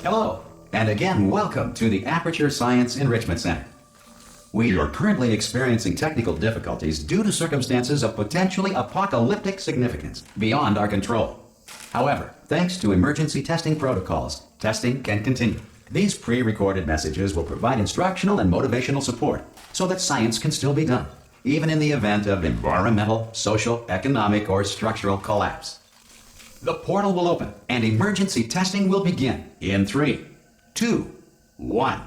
Hello, and again welcome to the Aperture Science Enrichment Center. We are currently experiencing technical difficulties due to circumstances of potentially apocalyptic significance beyond our control. However, thanks to emergency testing protocols, testing can continue. These pre-recorded messages will provide instructional and motivational support so that science can still be done, even in the event of environmental, social, economic, or structural collapse. The portal will open, and emergency testing will begin in 3, 2, 1.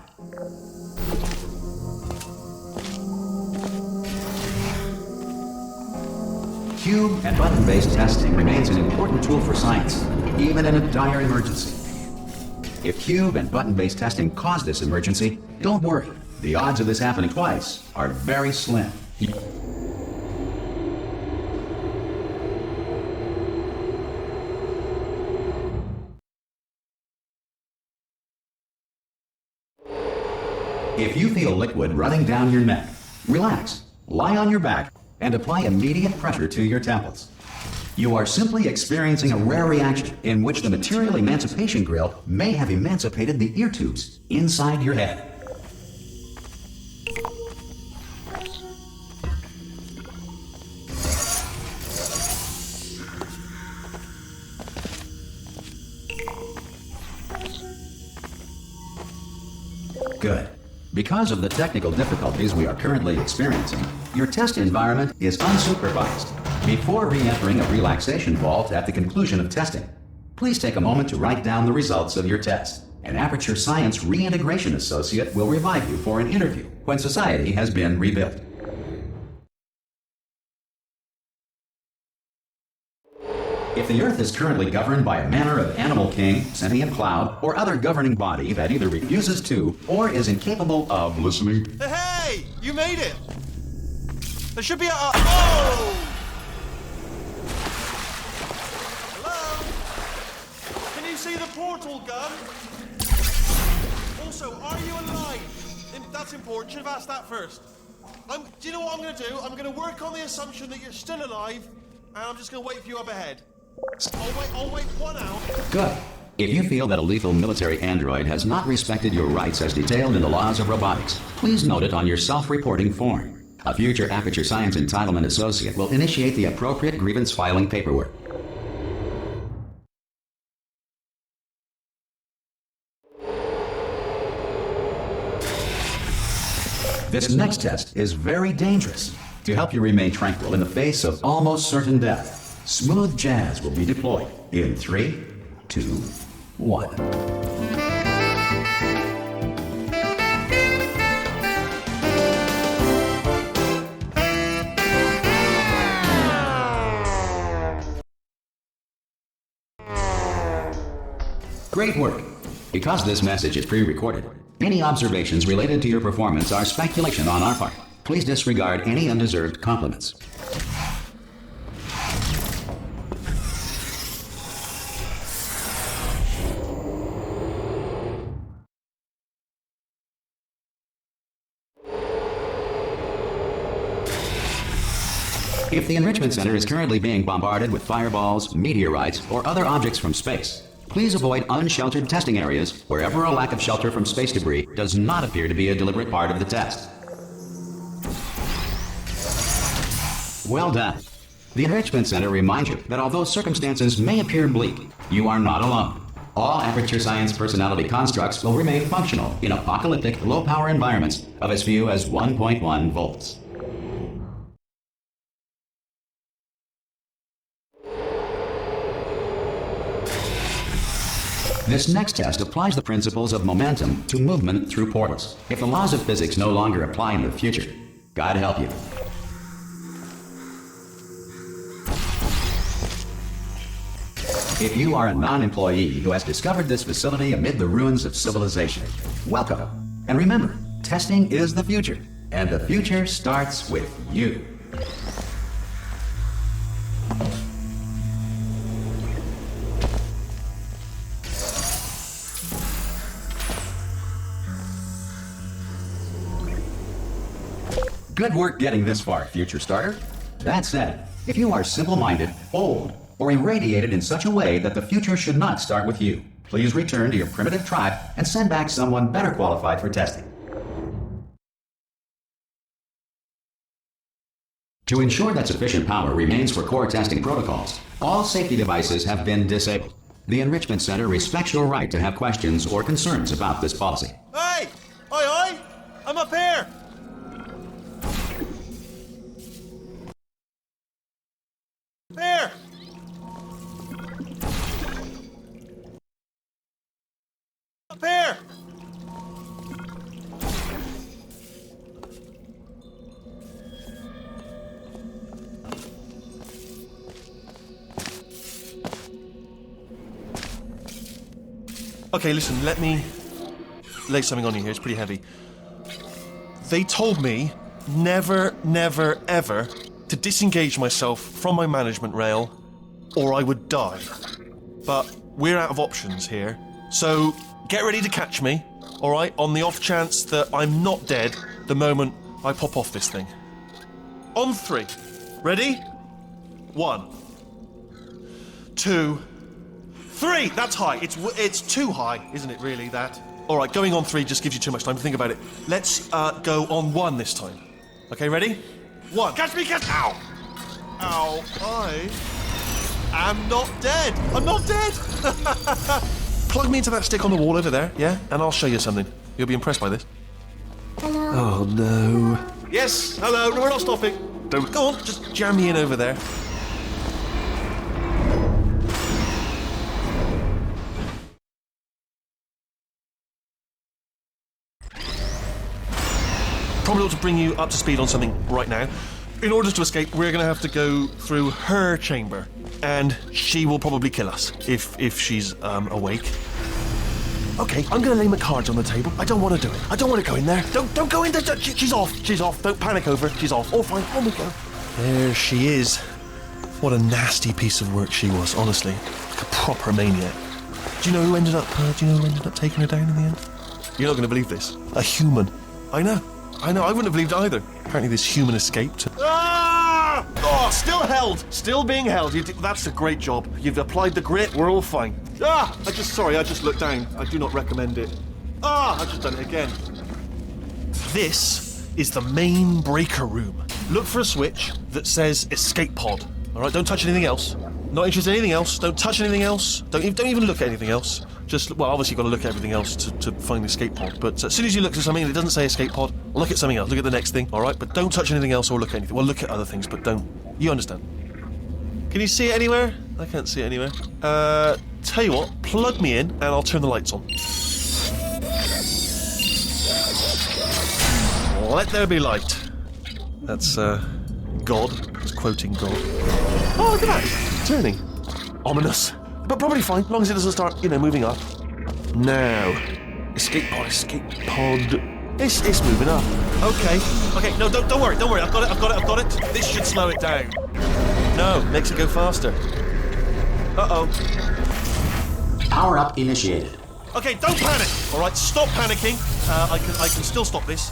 Cube and button-based testing remains an important tool for science, even in a dire emergency. If cube and button-based testing caused this emergency, don't worry. The odds of this happening twice are very slim. If you feel liquid running down your neck, relax, lie on your back, and apply immediate pressure to your temples. You are simply experiencing a rare reaction in which the material emancipation grill may have emancipated the ear tubes inside your head. Good. Because of the technical difficulties we are currently experiencing, your test environment is unsupervised. Before re-entering a relaxation vault at the conclusion of testing, please take a moment to write down the results of your test. An Aperture Science Reintegration Associate will revive you for an interview when society has been rebuilt. If the Earth is currently governed by a manner of animal king, sentient cloud, or other governing body that either refuses to or is incapable of listening... Hey! You made it! There should be a... Oh! Hello? Can you see the portal gun? Also, are you alive? That's important. Should have asked that first. Do you know what I'm going to do? I'm going to work on the assumption that you're still alive, and I'm just going to wait for you up ahead. I'll wait 1 hour. Good. If you feel that a lethal military android has not respected your rights as detailed in the laws of robotics, please note it on your self-reporting form. A future Aperture Science Entitlement Associate will initiate the appropriate grievance filing paperwork. This next test is very dangerous. To help you remain tranquil in the face of almost certain death, smooth jazz will be deployed in 3, 2, 1. Great work! Because this message is pre-recorded, any observations related to your performance are speculation on our part. Please disregard any undeserved compliments. If the Enrichment Center is currently being bombarded with fireballs, meteorites, or other objects from space, please avoid unsheltered testing areas wherever a lack of shelter from space debris does not appear to be a deliberate part of the test. Well done. The Enrichment Center reminds you that although circumstances may appear bleak, you are not alone. All Aperture Science personality constructs will remain functional in apocalyptic, low-power environments of as few as 1.1 volts. This next test applies the principles of momentum to movement through portals. If the laws of physics no longer apply in the future, God help you. If you are a non-employee who has discovered this facility amid the ruins of civilization, welcome. And remember, testing is the future, and the future starts with you. Good work getting this far, future starter. That said, if you are simple-minded, old, or irradiated in such a way that the future should not start with you, Please return to your primitive tribe and send back someone better qualified for testing. To ensure that sufficient power remains for core testing protocols, all safety devices have been disabled. The Enrichment Center respects your right to have questions or concerns about this policy. Hey! Oi, oi! I'm up here! Here! Up here! Okay, listen, let me lay something on you here. It's pretty heavy. They told me never, never, ever to disengage myself from my management rail or I would die. But we're out of options here. So get ready to catch me, alright, on the off chance that I'm not dead the moment I pop off this thing. On 3. Ready? 1, 2, 3! That's high. It's too high, isn't it, really, that? Alright, going on 3 just gives you too much time to think about it. Let's go on 1 this time. Okay, ready? 1. Catch me, catch... Ow! Ow, I am not dead. I'm not dead! Plug me into that stick on the wall over there, yeah? And I'll show you something. You'll be impressed by this. Hello? Oh, no. Yes, hello, no, we're not stopping. Don't... Go on, just jam me in over there. Probably ought to bring you up to speed on something right now. In order to escape, we're going to have to go through her chamber, and she will probably kill us if she's awake. Okay, I'm going to lay my cards on the table. I don't want to do it. I don't want to go in there. Don't go in there. She's off. She's off. Don't panic over. She's off. All fine. On we go. There she is. What a nasty piece of work she was. Honestly, like a proper maniac. Do you know who ended up? Taking her down in the end? You're not going to believe this. A human. I know. I wouldn't have believed either. Apparently this human escaped. Ah! Oh, still held. Still being held. That's a great job. You've applied the grit. We're all fine. Ah! I just looked down. I do not recommend it. Ah! I've just done it again. This is the main breaker room. Look for a switch that says escape pod. All right, don't touch anything else. Not interested in anything else. Don't touch anything else. Don't even look at anything else. Just, well, obviously you've got to look at everything else to find the escape pod. But as soon as you look at something and it doesn't say escape pod, look at something else. Look at the next thing, all right? But don't touch anything else or look at anything. Well, look at other things, but don't. You understand? Can you see it anywhere? I can't see it anywhere. Tell you what, plug me in and I'll turn the lights on. Let there be light. That's, God. It's quoting God. Oh, look at that. Turning. Ominous. But probably fine, as long as it doesn't start, moving up. Now. Escape pod. It's moving up. Okay, no, don't worry. I've got it. This should slow it down. No, makes it go faster. Uh-oh. Power up initiated. Okay, don't panic. All right, stop panicking. I can still stop this.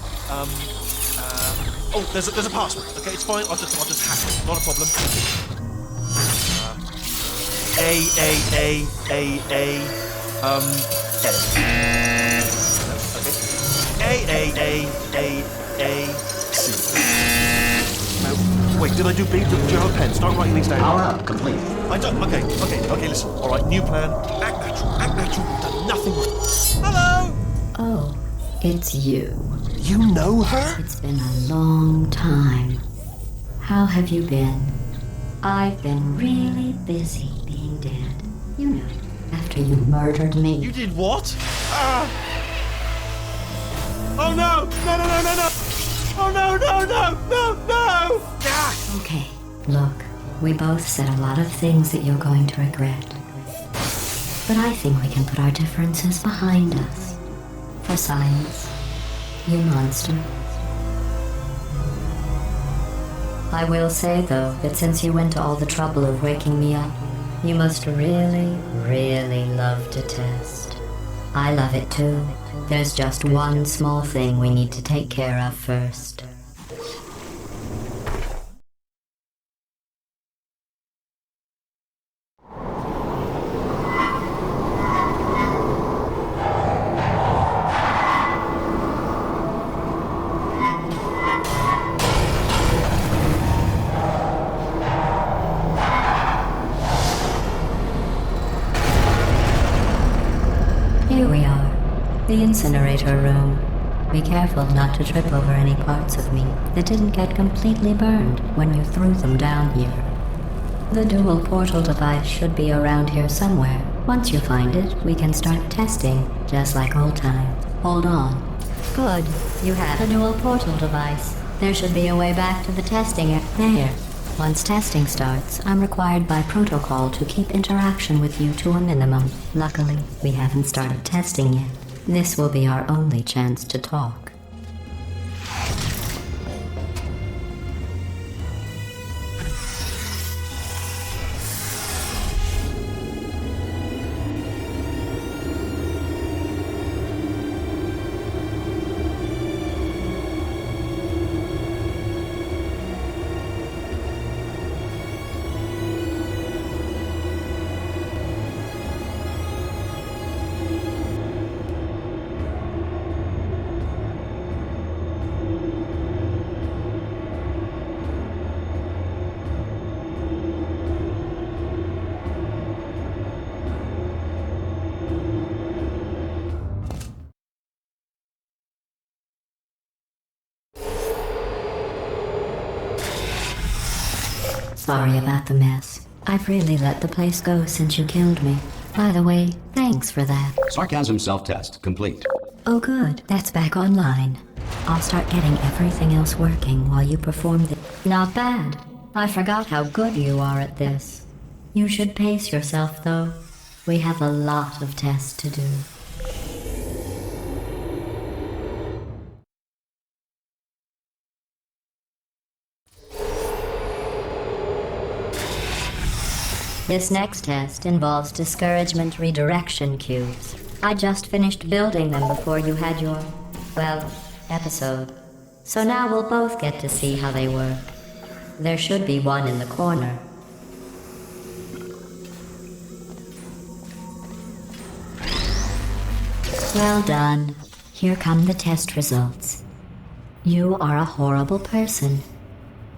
Oh, there's a password. Okay, it's fine. I'll just hack it. Not a problem. A. A. C. No, wait, did I do B? Do you have a pen? Start writing these down. Power up complete. I don't. Okay, listen. All right, new plan. Act natural. You've done nothing wrong. Hello! Oh, it's you. You know her? It's been a long time. How have you been? I've been really busy being dead. You know, after you murdered me. You did what? Oh no! No! Oh no! Ah! Okay, look, we both said a lot of things that you're going to regret. But I think we can put our differences behind us. For science, you monster. I will say, though, that since you went to all the trouble of waking me up, you must really, really love to test. I love it too. There's just one small thing we need to take care of first. incinerator room. Be careful not to trip over any parts of me that didn't get completely burned when you threw them down here. The dual portal device should be around here somewhere. Once you find it, we can start testing, just like old times. Hold on. Good. You have a dual portal device. There should be a way back to the testing there. Once testing starts, I'm required by protocol to keep interaction with you to a minimum. Luckily, we haven't started testing yet. This will be our only chance to talk. Sorry about the mess. I've really let the place go since you killed me. By the way, thanks for that. Sarcasm self-test complete. Oh good, that's back online. I'll start getting everything else working while you perform the— Not bad. I forgot how good you are at this. You should pace yourself though. We have a lot of tests to do. This next test involves discouragement redirection cubes. I just finished building them before you had your, well, episode. So now we'll both get to see how they work. There should be one in the corner. Well done. Here come the test results. You are a horrible person.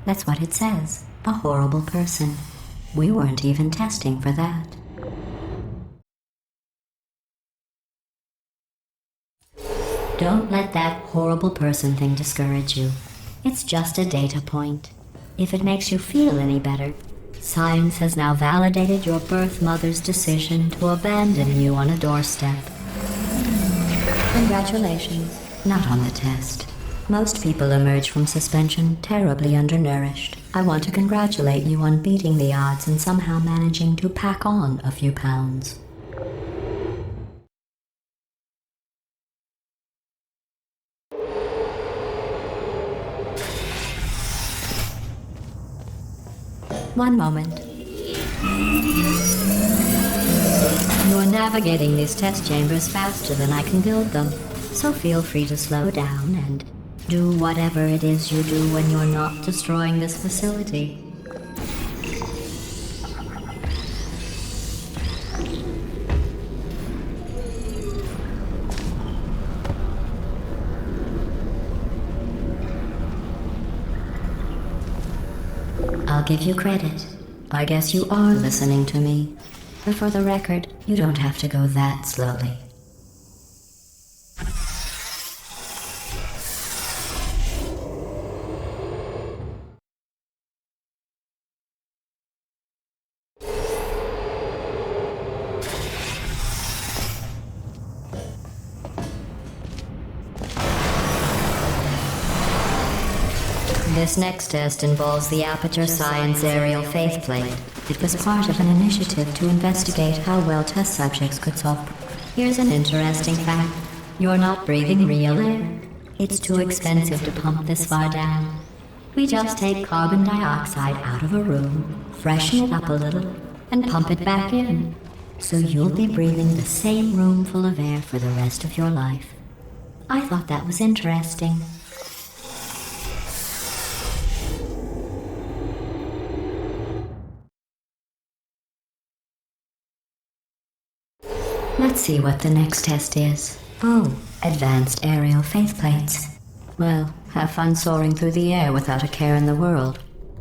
That's what it says. A horrible person. We weren't even testing for that. Don't let that horrible person thing discourage you. It's just a data point. If it makes you feel any better, science has now validated your birth mother's decision to abandon you on a doorstep. Congratulations. Not on the test. Most people emerge from suspension terribly undernourished. I want to congratulate you on beating the odds and somehow managing to pack on a few pounds. One moment. You're navigating these test chambers faster than I can build them, so feel free to slow down and do whatever it is you do when you're not destroying this facility. I'll give you credit. I guess you are listening to me. But for the record, you don't have to go that slowly. This next test involves the Aperture Science Aerial Faceplate. It was part of an initiative to investigate how well test subjects could solve. Here's an interesting fact. You're not breathing real air. It's too expensive to pump this far down. We just take carbon dioxide out of a room, freshen it up a little, and pump it back in. So you'll be breathing the same room full of air for the rest of your life. I thought that was interesting. Let's see what the next test is. Oh, advanced aerial faceplates. Well, have fun soaring through the air without a care in the world.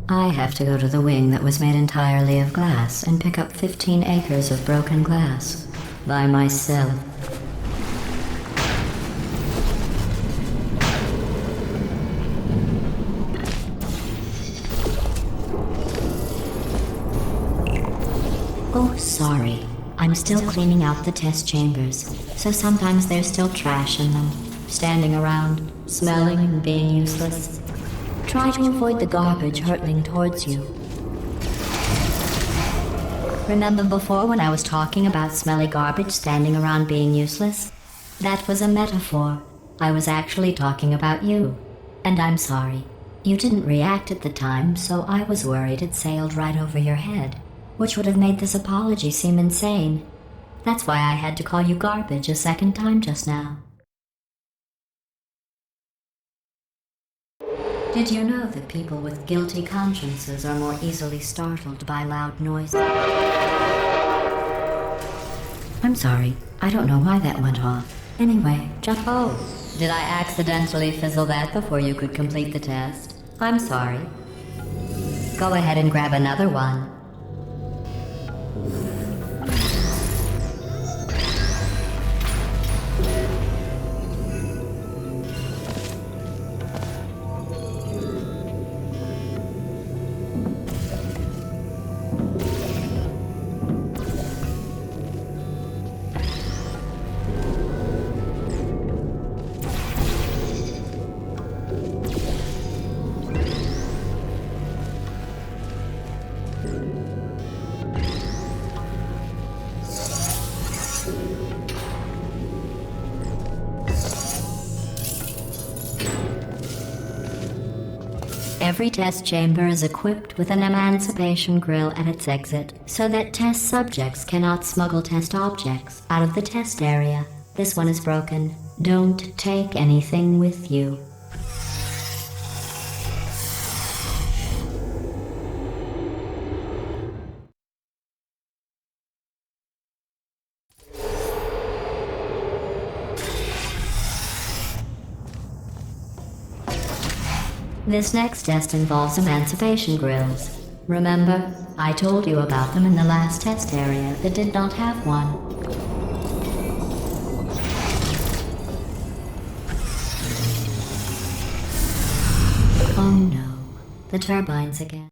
I have to go to the wing that was made entirely of glass and pick up 15 acres of broken glass. By myself. sorry. I'm still cleaning out the test chambers, so sometimes there's still trash in them, standing around, smelling and being useless. Try to avoid the garbage hurtling towards you. Remember before when I was talking about smelly garbage standing around being useless? That was a metaphor. I was actually talking about you. And I'm sorry. You didn't react at the time, so I was worried it sailed right over your head, which would have made this apology seem insane. That's why I had to call you garbage a second time just now. Did you know that people with guilty consciences are more easily startled by loud noises? I'm sorry, I don't know why that went off. Anyway, oh, did I accidentally fizzle that before you could complete the test? I'm sorry. Go ahead and grab another one. Every test chamber is equipped with an emancipation grill at its exit, so that test subjects cannot smuggle test objects out of the test area. This one is broken. Don't take anything with you. This next test involves emancipation grills. Remember, I told you about them in the last test area that did not have one. Oh no, the turbines again.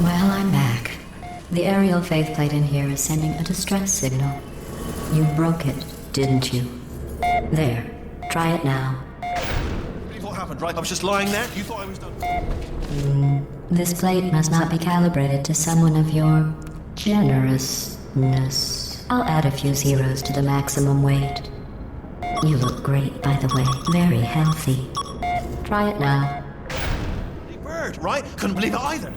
Well, I'm back. The aerial faceplate in here is sending a distress signal. You broke it, didn't you? There. Try it now. What happened, right? I was just lying there? You thought I was done? This plate must not be calibrated to someone of your generousness. I'll add a few zeros to the maximum weight. You look great, by the way. Very healthy. Try it now. Bird, right? Couldn't believe it either.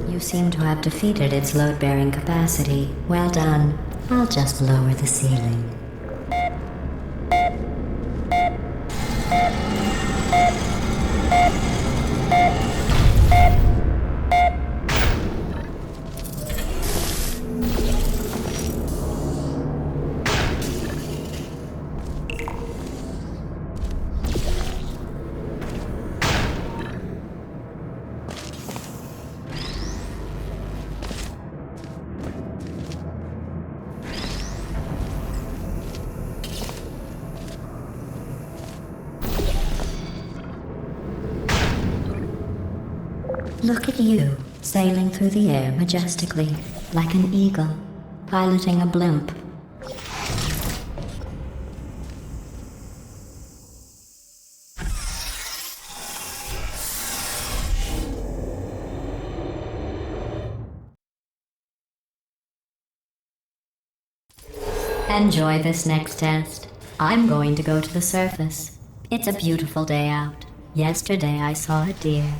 You seem to have defeated its load-bearing capacity. Well done. I'll just lower the ceiling. Look at you, sailing through the air majestically, like an eagle, piloting a blimp. Enjoy this next test. I'm going to go to the surface. It's a beautiful day out. Yesterday I saw a deer.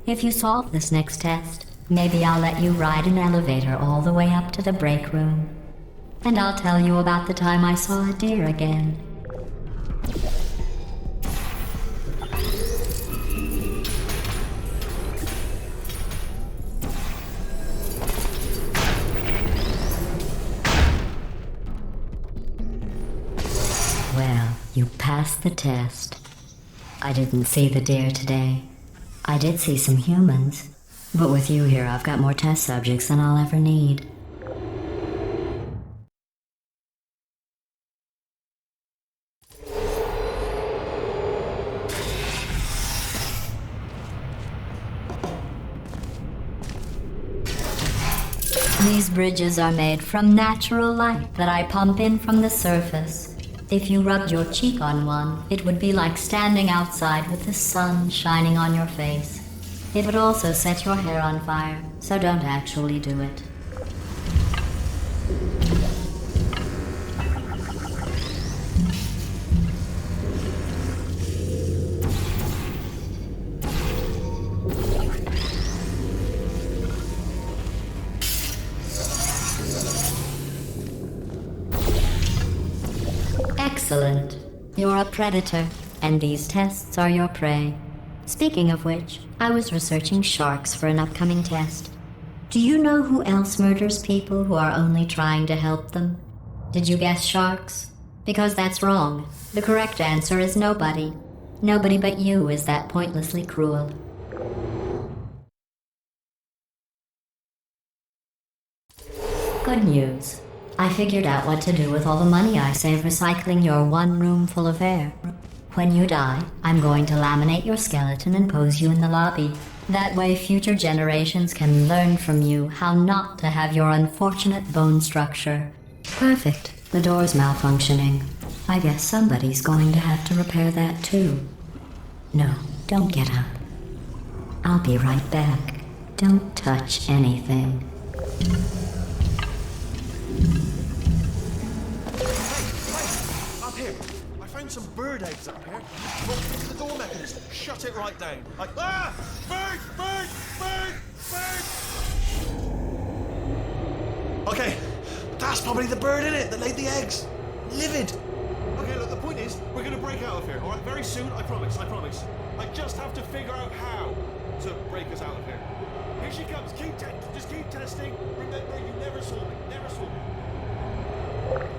If you solve this next test, maybe I'll let you ride an elevator all the way up to the break room. And I'll tell you about the time I saw a deer again. Well, you passed the test. I didn't see the deer today. I did see some humans. But with you here, I've got more test subjects than I'll ever need. These bridges are made from natural light that I pump in from the surface. If you rubbed your cheek on one, it would be like standing outside with the sun shining on your face. It would also set your hair on fire, so don't actually do it. Excellent. You're a predator, and these tests are your prey. Speaking of which, I was researching sharks for an upcoming test. Do you know who else murders people who are only trying to help them? Did you guess sharks? Because that's wrong. The correct answer is nobody. Nobody but you is that pointlessly cruel. Good news. I figured out what to do with all the money I save recycling your one room full of air. When you die, I'm going to laminate your skeleton and pose you in the lobby. That way future generations can learn from you how not to have your unfortunate bone structure. Perfect. The door's malfunctioning. I guess somebody's going to have to repair that too. No, don't get up. I'll be right back. Don't touch anything. Up here. I found some bird eggs up here. Rolled into the door mechanism. Shut it right down. Like, ah! Bird! Bird! Bird! Bird! Okay, that's probably the bird in it that laid the eggs. Livid. Okay, look, the point is, we're gonna break out of here, alright? Very soon, I promise, I promise. I just have to figure out how to break us out of here. Here she comes, just keep testing. Remember, you never saw me, never saw me.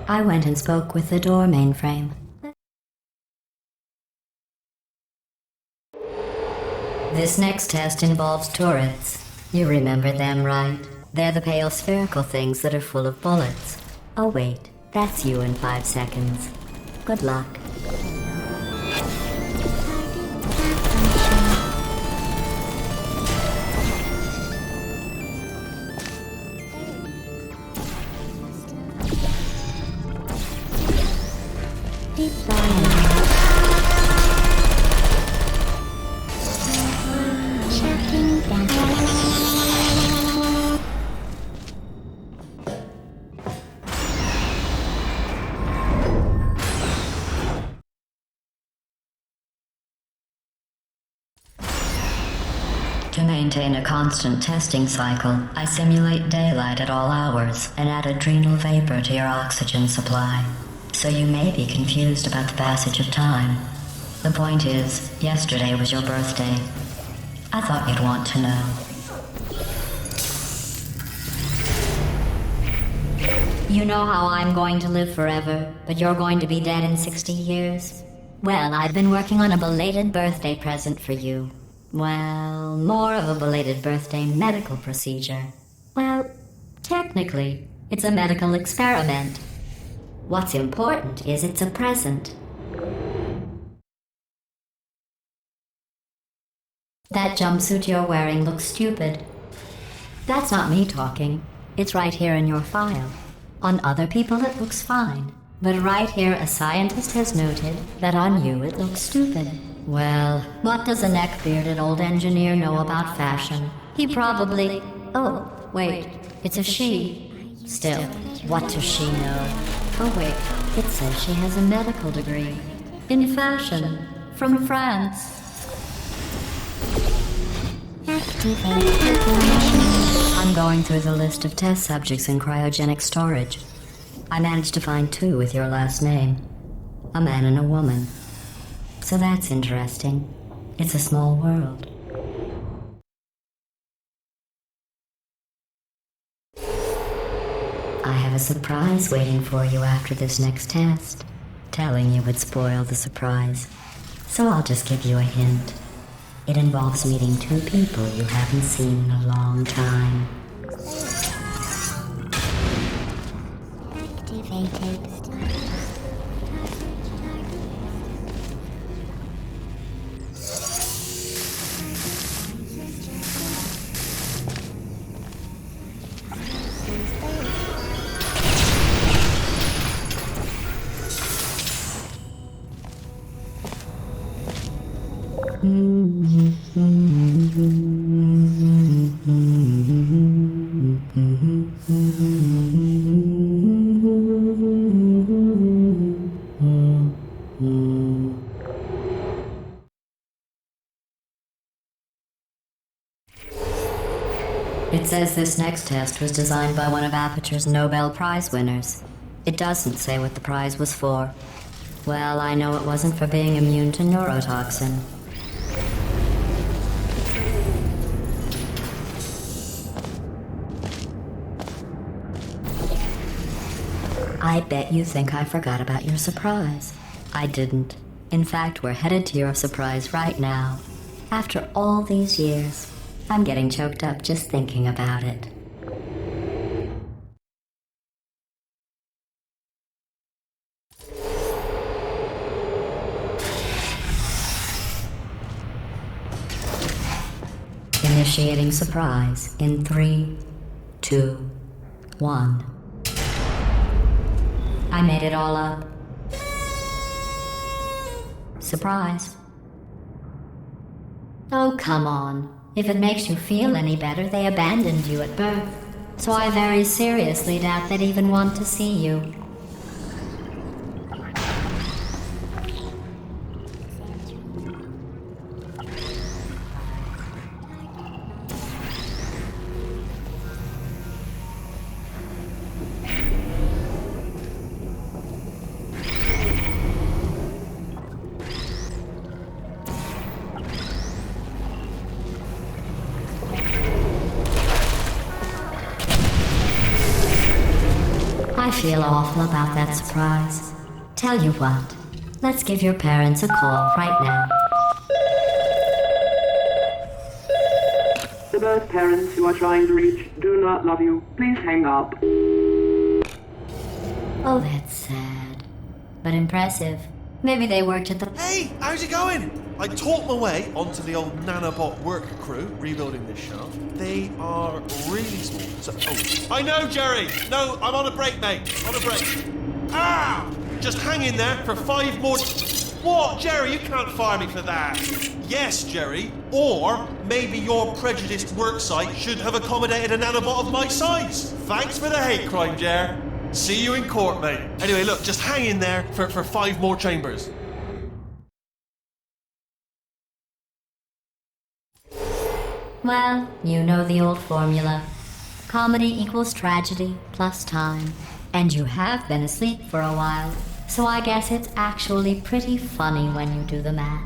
I went and spoke with the door mainframe. This next test involves turrets. You remember them, right? They're the pale spherical things that are full of bullets. Oh wait, that's you in 5 seconds. Good luck. To maintain a constant testing cycle, I simulate daylight at all hours and add adrenal vapor to your oxygen supply. So you may be confused about the passage of time. The point is, yesterday was your birthday. I thought you'd want to know. You know how I'm going to live forever, but you're going to be dead in 60 years? Well, I've been working on a belated birthday present for you. Well, more of a belated birthday medical procedure. Well, technically, it's a medical experiment. What's important is it's a present. That jumpsuit you're wearing looks stupid. That's not me talking. It's right here in your file. On other people it looks fine. But right here a scientist has noted that on you it looks stupid. Well, what does a neck-bearded old engineer know about fashion? He probably... Oh, wait, it's a she. Still, what does she know? Oh wait, it says she has a medical degree. In fashion. From France. I'm going through the list of test subjects in cryogenic storage. I managed to find 2 with your last name. A man and a woman. So that's interesting. It's a small world. I have a surprise waiting for you after this next test. Telling you would spoil the surprise. So I'll just give you a hint. It involves meeting two people you haven't seen in a long time. Activated. It says this next test was designed by one of Aperture's Nobel Prize winners. It doesn't say what the prize was for. Well, I know it wasn't for being immune to neurotoxin. I bet you think I forgot about your surprise. I didn't. In fact, we're headed to your surprise right now. After all these years, I'm getting choked up just thinking about it. Initiating surprise in 3, 2, 1. I made it all up. Surprise. Oh, come on. If it makes you feel any better, they abandoned you at birth. So I very seriously doubt they'd even want to see you. I feel awful about that surprise. Tell you what, let's give your parents a call right now. The birth parents you are trying to reach do not love you. Please hang up. Oh, that's sad. But impressive. Maybe they worked at the... Hey, how's it going? I talked my way onto the old nanobot work crew rebuilding this shaft. They are really small. So, I know, Jerry. No, I'm on a break, mate. On a break. Ah! Just hang in there for 5 more... What, Jerry? You can't fire me for that. Yes, Jerry. Or maybe your prejudiced work site should have accommodated a nanobot of my size. Thanks for the hate crime, Jer. See you in court, mate. Anyway, look, just hang in there for 5 more chambers. Well, you know the old formula. Comedy equals tragedy plus time. And you have been asleep for a while, so I guess it's actually pretty funny when you do the math.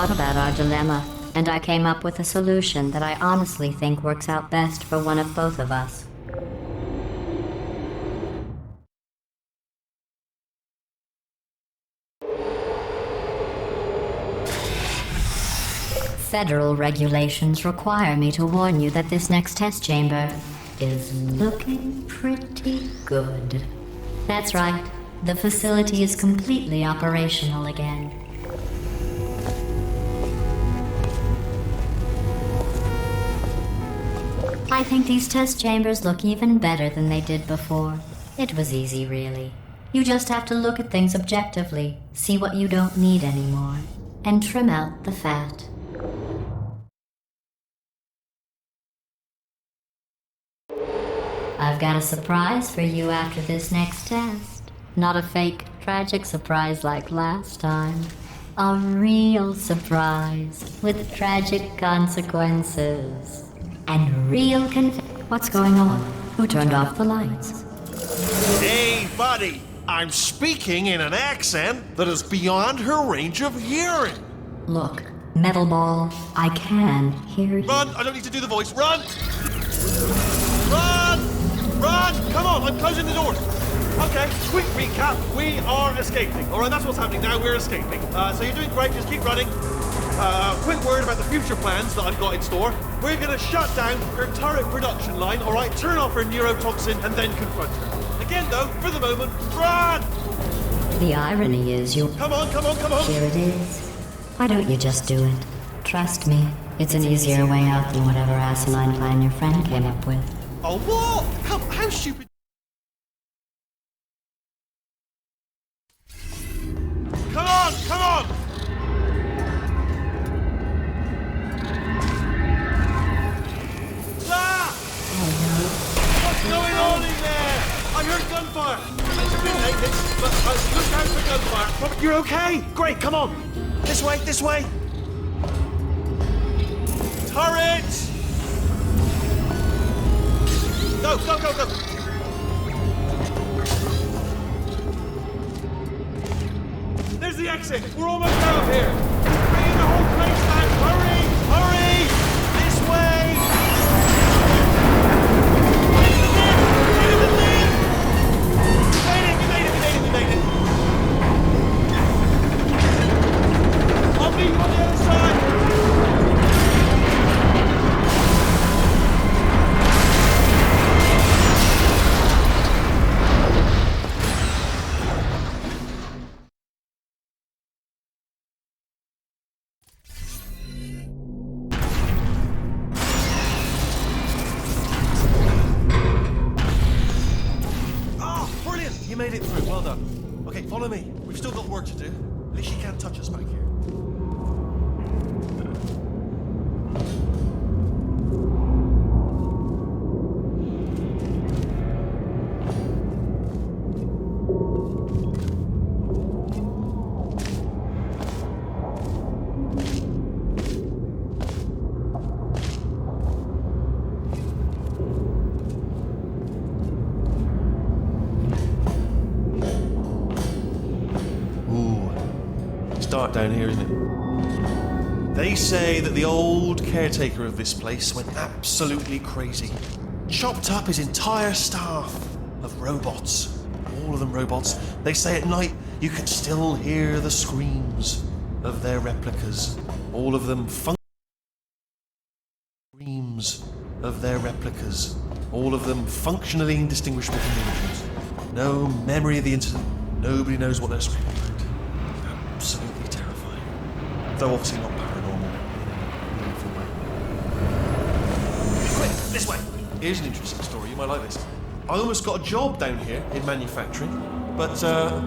About our dilemma, and I came up with a solution that I honestly think works out best for one of both of us. Federal regulations require me to warn you that this next test chamber is looking pretty good. That's right, the facility is completely operational again. I think these test chambers look even better than they did before. It was easy, really. You just have to look at things objectively, see what you don't need anymore, and trim out the fat. I've got a surprise for you after this next test. Not a fake, tragic surprise like last time. A real surprise with tragic consequences. And real What's going on? Who turned off the lights? Hey, buddy! I'm speaking in an accent that is beyond her range of hearing. Look, Metal Ball, I can hear you. Run! I don't need to do the voice. Run! Run! Run! Come on, I'm closing the doors. Okay, quick recap. We are escaping. All right, that's what's happening now. We're escaping. So you're doing great. Just keep running. Quick word about the future plans that I've got in store. We're going to shut down her turret production line, all right? Turn off her neurotoxin and then confront her. Again, though, for the moment, run! The irony is you'll... Come on, come on, come on! Here it is. Why don't you just do it? Trust me, it's an easier way out than whatever asinine plan your friend came up with. Oh, what? How stupid... Come on, come on! Ah! What's going on in there? I heard gunfire. It's a bit late, but look out for gunfire. Robert, you're okay? Great, come on. This way, this way. Turret! Go, go, go, go. There's the exit. We're almost out of here. Bringing the whole place back. Hurry, hurry. This way. We made it. I'll meet you on the other side. You made it through, well done. Okay, follow me. We've still got work to do. At least you can't touch us back here. Dark down here, isn't it? They say that the old caretaker of this place went absolutely crazy. Chopped up his entire staff of robots. All of them robots. They say at night you can still hear the screams of their replicas. All of them screams of their replicas. All of them functionally indistinguishable from the originals. No memory of the incident. Nobody knows what they're screaming about. Absolutely terrifying. Though obviously not paranormal. Quick, this way! Here's an interesting story, you might like this. I almost got a job down here in manufacturing, but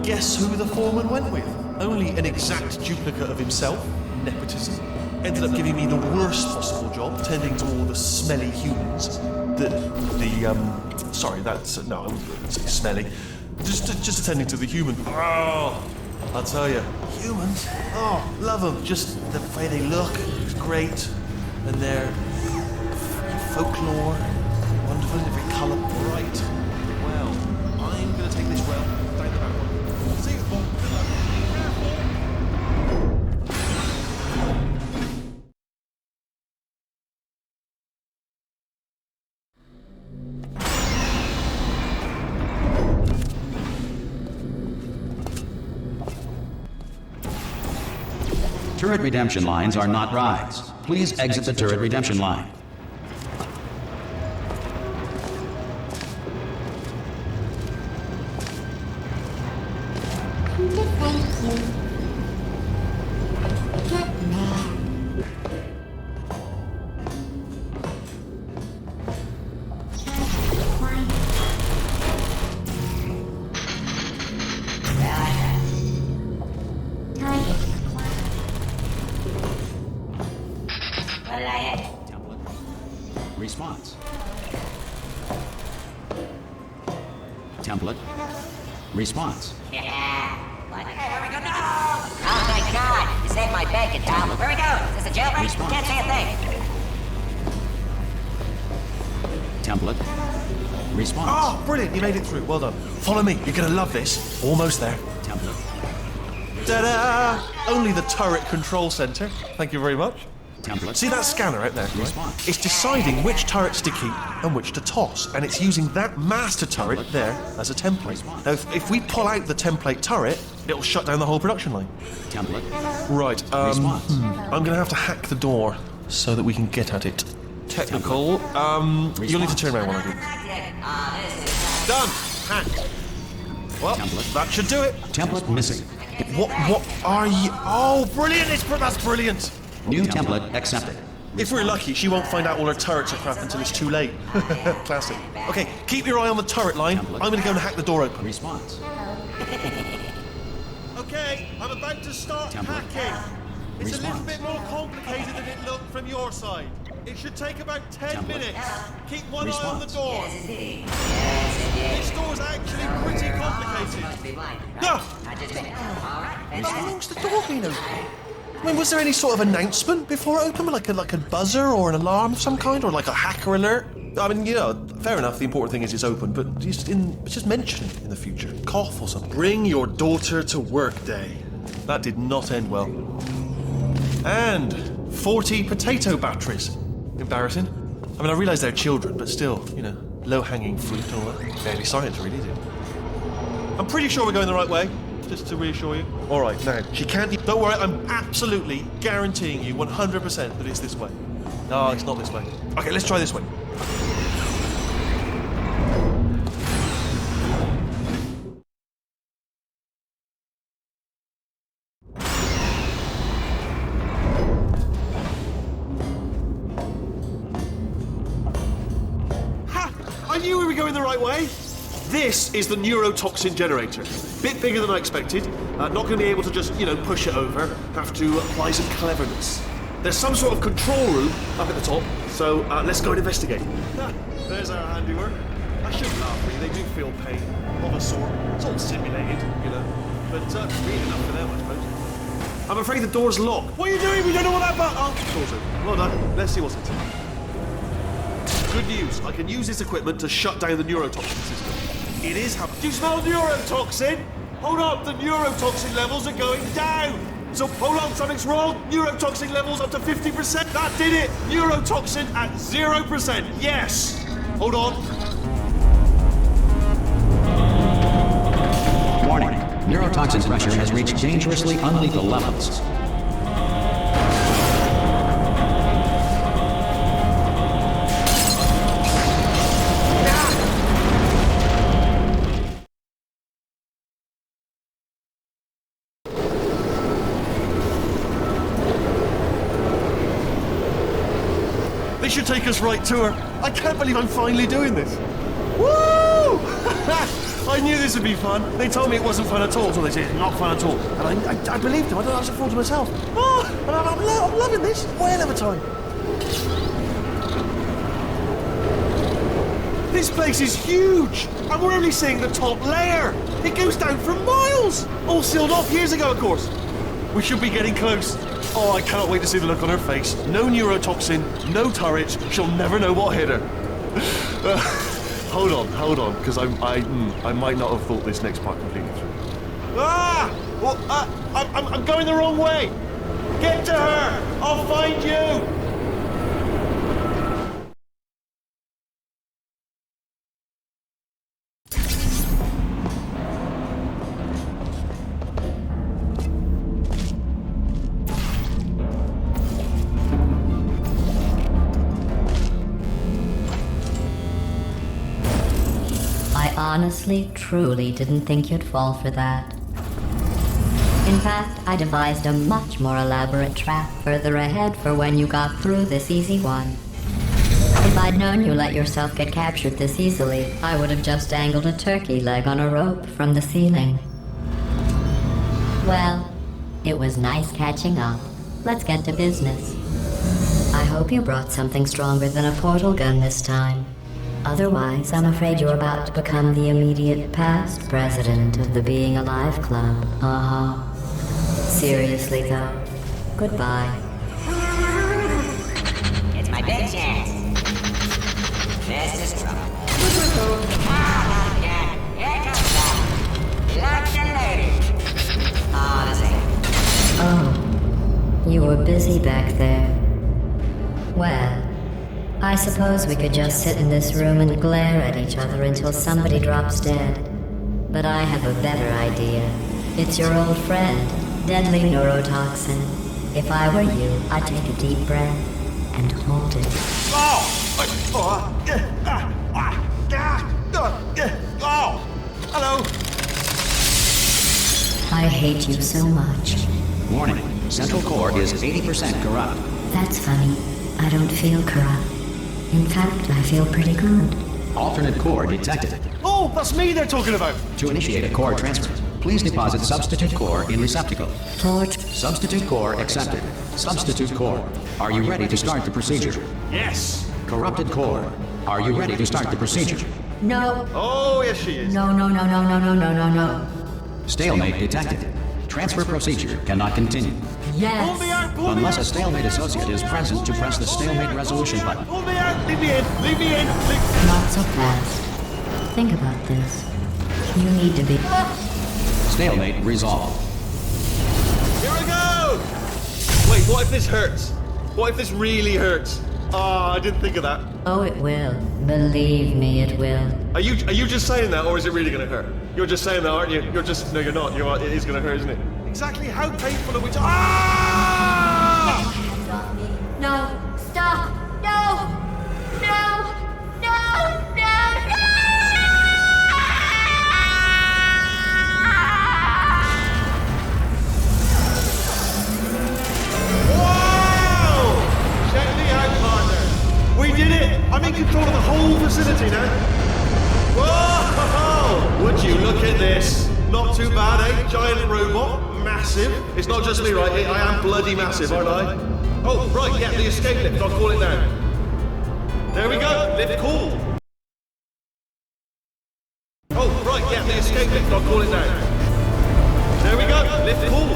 guess who the foreman went with? Only an exact duplicate of himself, nepotism. Ended up giving me the worst possible job, tending to all the smelly humans. Sorry, that's, no, I wouldn't say smelly. Just attending to the human. Oh, I'll tell you, humans, oh, love them. Just the way they look is great. And their folklore, wonderful, every colour bright. Well, I'm going to take this round down the back one. See you, Bob. Good luck. Turret redemption lines are not rides. Please exit the turret redemption line. Response. Template. Response. Yeah. What? Hey, where we go? No! Oh my God! You saved my bacon, pal. Where we go? Is this a jailbreak? Response. Can't say a thing. Template. Response. Oh, brilliant! You made it through. Well done. Follow me. You're gonna love this. Almost there. Template. Ta-da! Only the turret control center. Thank you very much. Template. See that scanner out there? Right? Response. It's deciding which turrets to keep and which to toss, and it's using that master turret there as a template. Response. Now, if we pull out the template turret, it'll shut down the whole production line. Template. Right. Response. I'm gonna have to hack the door so that we can get at it. Technical. You'll need to turn around while I do. Done. Hacked. Well, Template. that should do it. Template missing. What are you? Oh, brilliant! That's brilliant. New template accepted. If we're lucky, she won't find out all her turrets are crap until it's too late. Classic. Okay, keep your eye on the turret line. I'm going to go and hack the door open. Response. Okay, I'm about to start Template. hacking. It's a little Response. bit more complicated than it looked from your side. It should take about 10 Template. minutes. Keep one eye on the Response. door. This door's actually pretty complicated. No! How long's the door been open? I mean, was there any sort of announcement before it opened? Like a buzzer or an alarm of some kind? Or like a hacker alert? I mean, you know, fair enough, the important thing is it's open, but just mention it in the future. Cough or something. Bring your daughter to work day. That did not end well. And 40 potato batteries. Embarrassing. I mean, I realise they're children, but still, you know, low-hanging fruit and all that. Barely science, really, is it? I'm pretty sure we're going the right way, just to reassure you. All right, now, she can't... Don't worry, I'm absolutely guaranteeing you 100% that it's this way. No, it's not this way. Okay, let's try this way. I knew we were going the right way. This is the neurotoxin generator. Bit bigger than I expected. Not going to be able to just, you know, push it over. Have to apply some cleverness. There's some sort of control room up at the top, so let's go and investigate. There's our handiwork. I shouldn't laugh, really. They do feel pain of a sort. It's all simulated, you know. But real enough for them, I suppose. I'm afraid the door's locked. What are you doing? We don't know what that button... Oh, door's open. Well done. Let's see what's inside. Good news, I can use this equipment to shut down the neurotoxin system. It is happening. Do you smell neurotoxin? Hold up, the neurotoxin levels are going down. So hold on, something's wrong. Neurotoxin levels up to 50%. That did it. Neurotoxin at 0%. Yes. Hold on. Warning. Neurotoxin pressure has reached dangerously unlethal levels. This should take us right to her. I can't believe I'm finally doing this. Woo! I knew this would be fun. They told me it wasn't fun at all, so they said it's not fun at all. And I believed them. I don't know, I just thought to myself, oh, and I'm loving this. Way of a time. This place is huge, and we're only seeing the top layer. It goes down for miles. All sealed off years ago, of course. We should be getting close. Oh, I cannot wait to see the look on her face. No neurotoxin, no turret. She'll never know what hit her. Hold on, because I might not have thought this next part completely through. Ah! Well, I'm going the wrong way. Get to her. I'll find you. Honestly, truly didn't think you'd fall for that. In fact, I devised a much more elaborate trap further ahead for when you got through this easy one. If I'd known you let yourself get captured this easily, I would have just dangled a turkey leg on a rope from the ceiling. Well, it was nice catching up. Let's get to business. I hope you brought something stronger than a portal gun this time. Otherwise, I'm afraid you're about to become the immediate past president of the Being Alive Club. Uh-huh. Seriously, though. Goodbye. It's my big chance. This is trouble. Oh my god, here comes that. Lots and loaded. Oh, this ain't. Oh, you were busy back there. Well, I suppose we could just sit in this room and glare at each other until somebody drops dead. But I have a better idea. It's your old friend, deadly neurotoxin. If I were you, I'd take a deep breath and hold it. Hello. I hate you so much. Warning, central core is 80% corrupt. That's funny. I don't feel corrupt. In fact, I feel pretty good. Alternate core detected. Oh, that's me they're talking about. To initiate a core transfer, please deposit substitute core in receptacle. Torch. Substitute core accepted. Substitute core, are you ready to start the procedure? Yes. Corrupted core, are you ready to start the procedure? No. Oh, yes she is. No, no, no, no, no, no, no, no, no. Stalemate detected. Transfer procedure cannot continue. Pull me Yes. out, pull me Unless out. a stalemate associate is present to press the stalemate resolution button. Pull me out, leave me in, leave me in. Not so fast. Think about this. You need to be... Stalemate resolved. Here I go! Wait, what if this hurts? What if this really hurts? Ah, I didn't think of that. Oh, it will. Believe me, it will. Are you just saying that, or is it really gonna hurt? You're just saying that, aren't you? You're just... No, you're not. You are, it is gonna hurt, isn't it? Exactly how painful are we Ah! No. Stop. No. No. No. No. Wow! Check me out, partner. We did it! I'm in control of the whole facility now. Whoa! Would you look at this? Not too bad, eh? Giant robot. Massive. It's not just me, right? I am bloody massive, aren't I? Oh, right, yeah, the escape lift. I'll call it now. There we go. Lift cool. Oh, right, yeah, the escape lift. I'll call it now. There we go. Lift cool.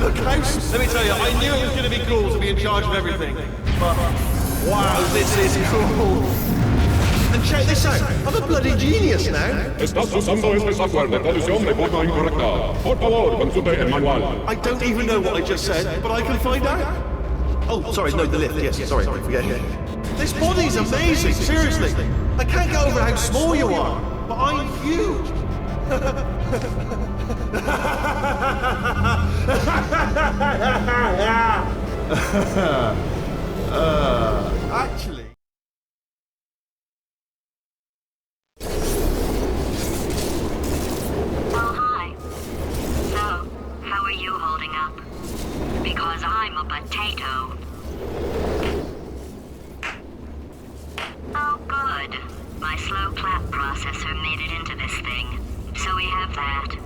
Look how... Let me tell you, I knew it was going to be cool to be in charge of everything. But, wow, this is cool. And check this out. I'm a bloody genius now. Estás usando este software de traducción de forma incorrecta. Por favor, consulte el manual. I don't even know what I just said, but I can find out. Oh, sorry, no, the lift. Yes, sorry, forget it. This body's amazing, seriously. I can't get over how small you are, but I'm huge. Actually... Oh, hi. So, how are you holding up? Because I'm a potato. Oh, good. My slow clap processor made it into this thing. So we have that.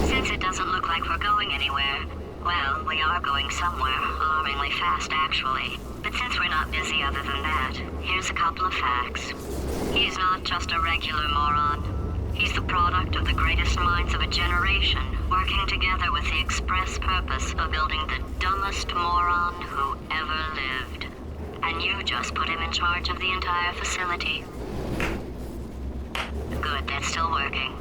Since it doesn't look like we're going anywhere, well, we are going somewhere, alarmingly fast actually. But since we're not busy other than that, here's a couple of facts. He's not just a regular moron. He's the product of the greatest minds of a generation, working together with the express purpose of building the dumbest moron who ever lived. And you just put him in charge of the entire facility. Good, that's still working.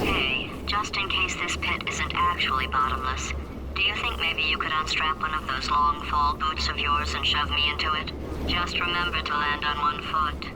Hey, just in case this pit isn't actually bottomless, do you think maybe you could unstrap one of those long fall boots of yours and shove me into it? Just remember to land on one foot.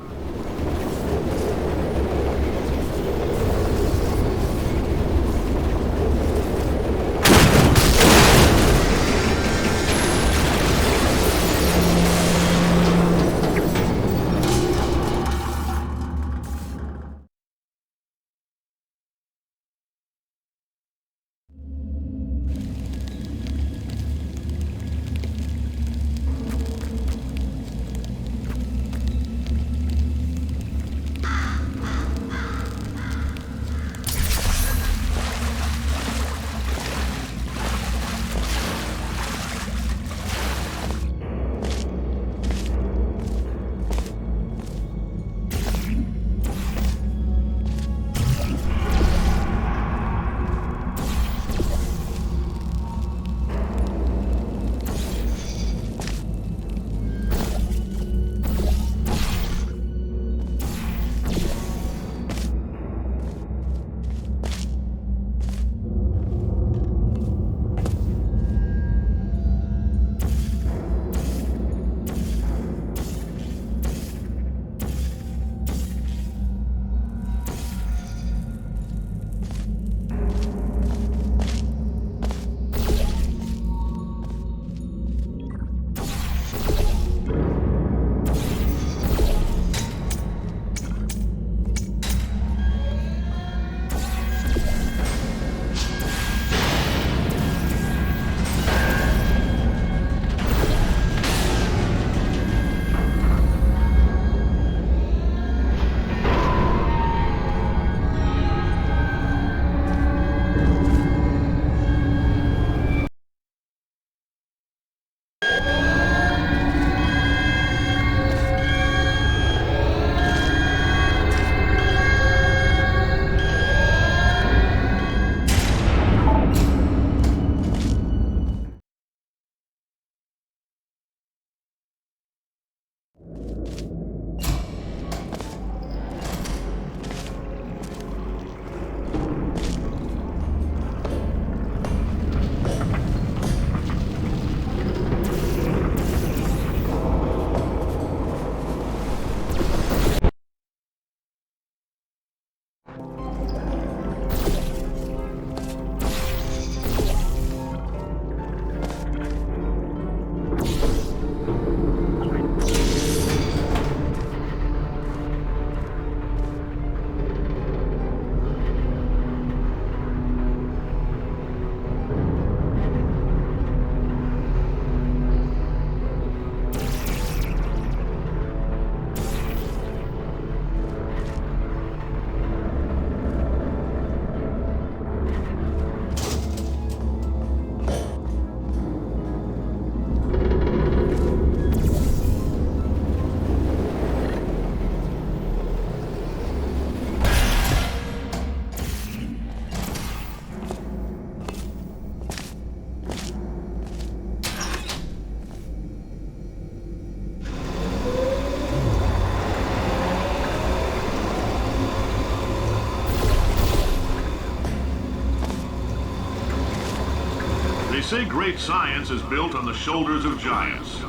say great science is built on the shoulders of giants.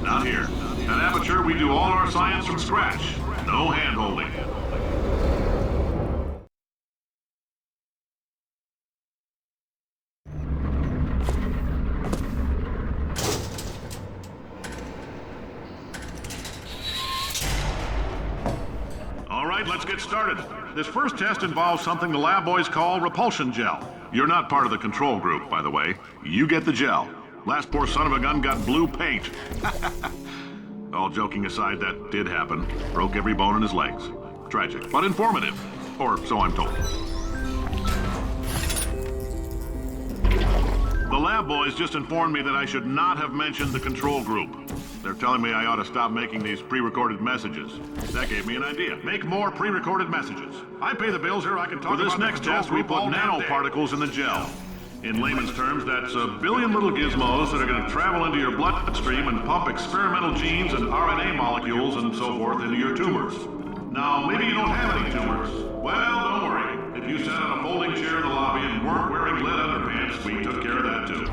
Not here. At Aperture, we do all our science from scratch. No hand-holding. All right, let's get started. This first test involves something the lab boys call repulsion gel. You're not part of the control group, by the way. You get the gel. Last poor son of a gun got blue paint. All joking aside, that did happen. Broke every bone in his legs. Tragic, but informative. Or so I'm told. The lab boys just informed me that I should not have mentioned the control group. They're telling me I ought to stop making these pre-recorded messages. That gave me an idea. Make more pre-recorded messages. I pay the bills here, I can talk about this next test, we put nanoparticles in the gel. In layman's terms, that's a billion little gizmos that are going to travel into your bloodstream and pump experimental genes and RNA molecules and so forth into your tumors. Now, maybe you don't have any tumors. Well, don't worry. If you sat on a folding chair in the lobby and weren't wearing lead underpants, we took care of that too.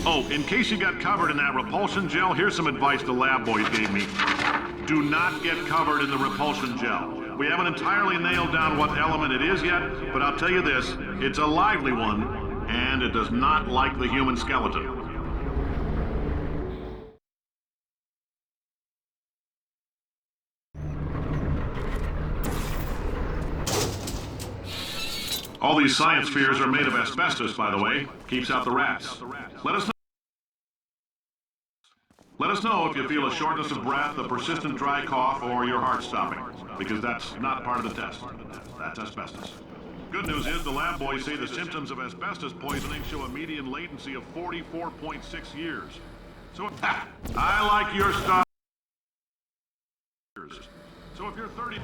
Oh, in case you got covered in that repulsion gel, here's some advice the lab boys gave me. Do not get covered in the repulsion gel. We haven't entirely nailed down what element it is yet, but I'll tell you this, it's a lively one, and it does not like the human skeleton. All these science spheres are made of asbestos, by the way. Keeps out the rats. Let us know if you feel a shortness of breath, a persistent dry cough, or your heart stopping, because that's not part of the test. That's asbestos. Good news is the lab boys say the symptoms of asbestos poisoning show a median latency of 44.6 years. So, I like your style. So if you're 30,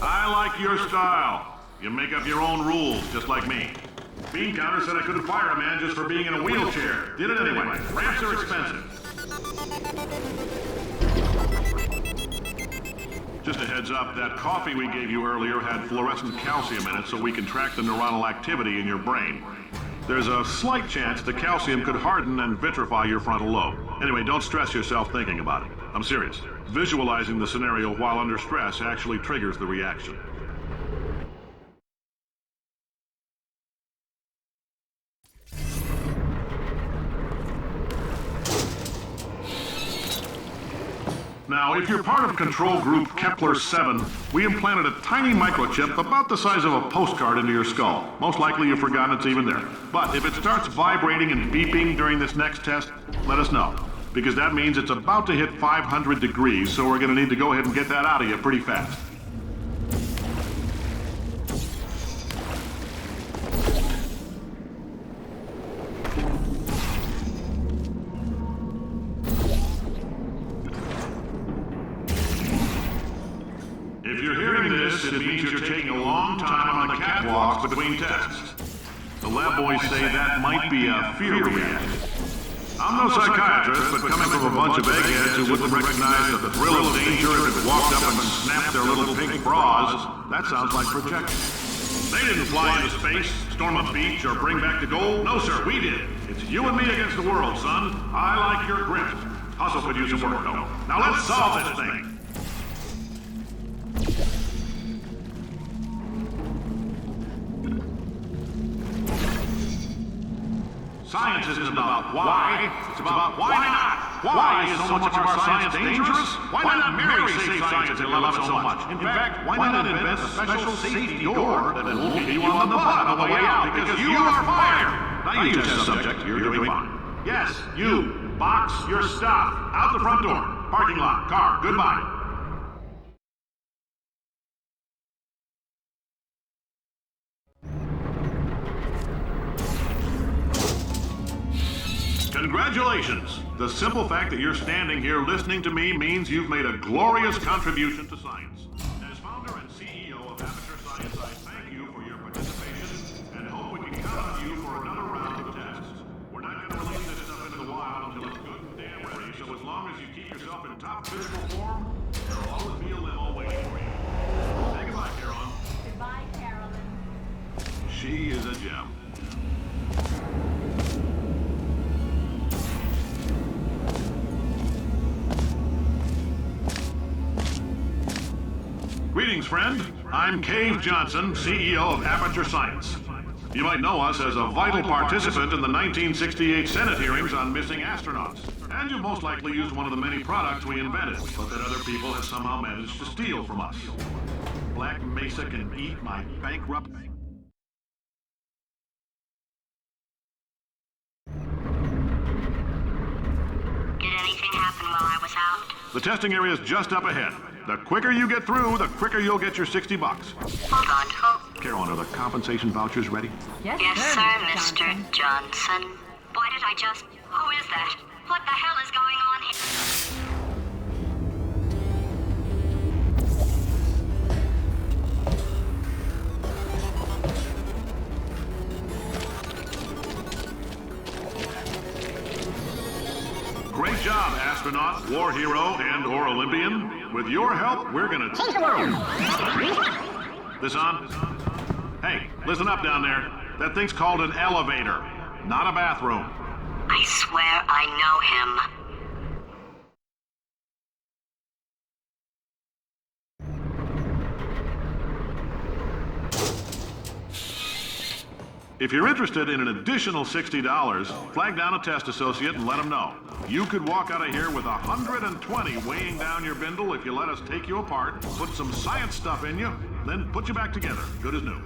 I like your style. You make up your own rules, just like me. Bean Counter said I couldn't fire a man just for being in a wheelchair. Did it anyway. Ramps are expensive. Just a heads up, that coffee we gave you earlier had fluorescent calcium in it so we can track the neuronal activity in your brain. There's a slight chance the calcium could harden and vitrify your frontal lobe. Anyway, don't stress yourself thinking about it. I'm serious. Visualizing the scenario while under stress actually triggers the reaction. Now, if you're part of Control Group Kepler-7, we implanted a tiny microchip about the size of a postcard into your skull. Most likely you've forgotten it's even there. But if it starts vibrating and beeping during this next test, let us know. Because that means it's about to hit 500 degrees, so we're going to need to go ahead and get that out of you pretty fast. If you're hearing this, it means you're taking a long time on the catwalks between tests. The lab boys say that might be a fear reaction. I'm no psychiatrist, but coming from a bunch of eggheads who wouldn't recognize the thrill of danger if it walked up and snapped their little pink bras, that sounds like projection. They didn't fly into space, storm a beach, or bring back the gold. No, sir, we did. It's you and me against the world, son. I like your grit. Hustle could use some work, though. Now let's solve this thing. Science isn't about why, it's about why not. Why is so much of our science dangerous? Why not marry safe science if you love it so much? In fact, why not invent a special safety door that won't hit you on the butt on the way out because you are fired? Now you test subject, you're doing fine. Yes, you, box your stuff, out the front door, parking lot, car, goodbye. Congratulations! The simple fact that you're standing here listening to me means you've made a glorious contribution to science. As founder and CEO of Aperture Science, I thank you for your participation and hope we can count on you for another round of tests. We're not going to release this stuff into the wild until it's good and damn ready, so as long as you keep yourself in top physical form, there'll always be a limo waiting for you. Say goodbye, Carolyn. Goodbye, Carolyn. She is a gem. Greetings, friend. I'm Cave Johnson, CEO of Aperture Science. You might know us as a vital participant in the 1968 Senate hearings on missing astronauts. And you most likely used one of the many products we invented, but that other people have somehow managed to steal from us. Black Mesa can eat my bankrupt... Did anything happen while I was out? The testing area is just up ahead. The quicker you get through, the quicker you'll get your $60. Hold on, hold. Carolyn, are the compensation vouchers ready? Yes, sir, Mr. Johnson. Why did I just... Who is that? What the hell is going on here? Great job, astronaut, war hero, and/or Olympian. With your help, we're gonna change the world. This on? Hey, listen up down there. That thing's called an elevator, not a bathroom. I swear I know him. If you're interested in an additional $60, flag down a test associate and let them know. You could walk out of here with 120 weighing down your bindle if you let us take you apart, put some science stuff in you, then put you back together, good as new.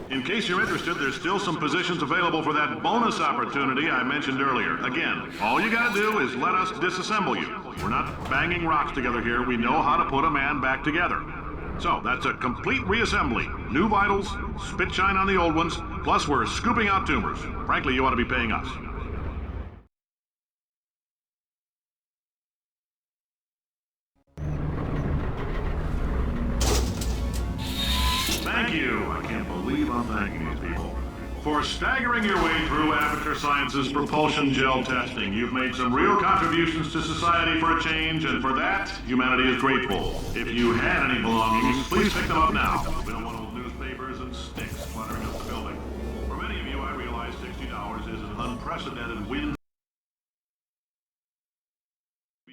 In case you're interested, there's still some positions available for that bonus opportunity I mentioned earlier. Again, all you gotta do is let us disassemble you. We're not banging rocks together here. We know how to put a man back together. So, that's a complete reassembly. New vitals, spit shine on the old ones, plus we're scooping out tumors. Frankly, you ought to be paying us. Thank you. I can't believe I'm thanking these people. For staggering your way through Aperture Science's propulsion gel testing, you've made some real contributions to society for a change, and for that, humanity is grateful. If you had any belongings, please pick them up now. We don't want old newspapers and sticks cluttering up the building. For many of you, I realize $60 is an unprecedented win.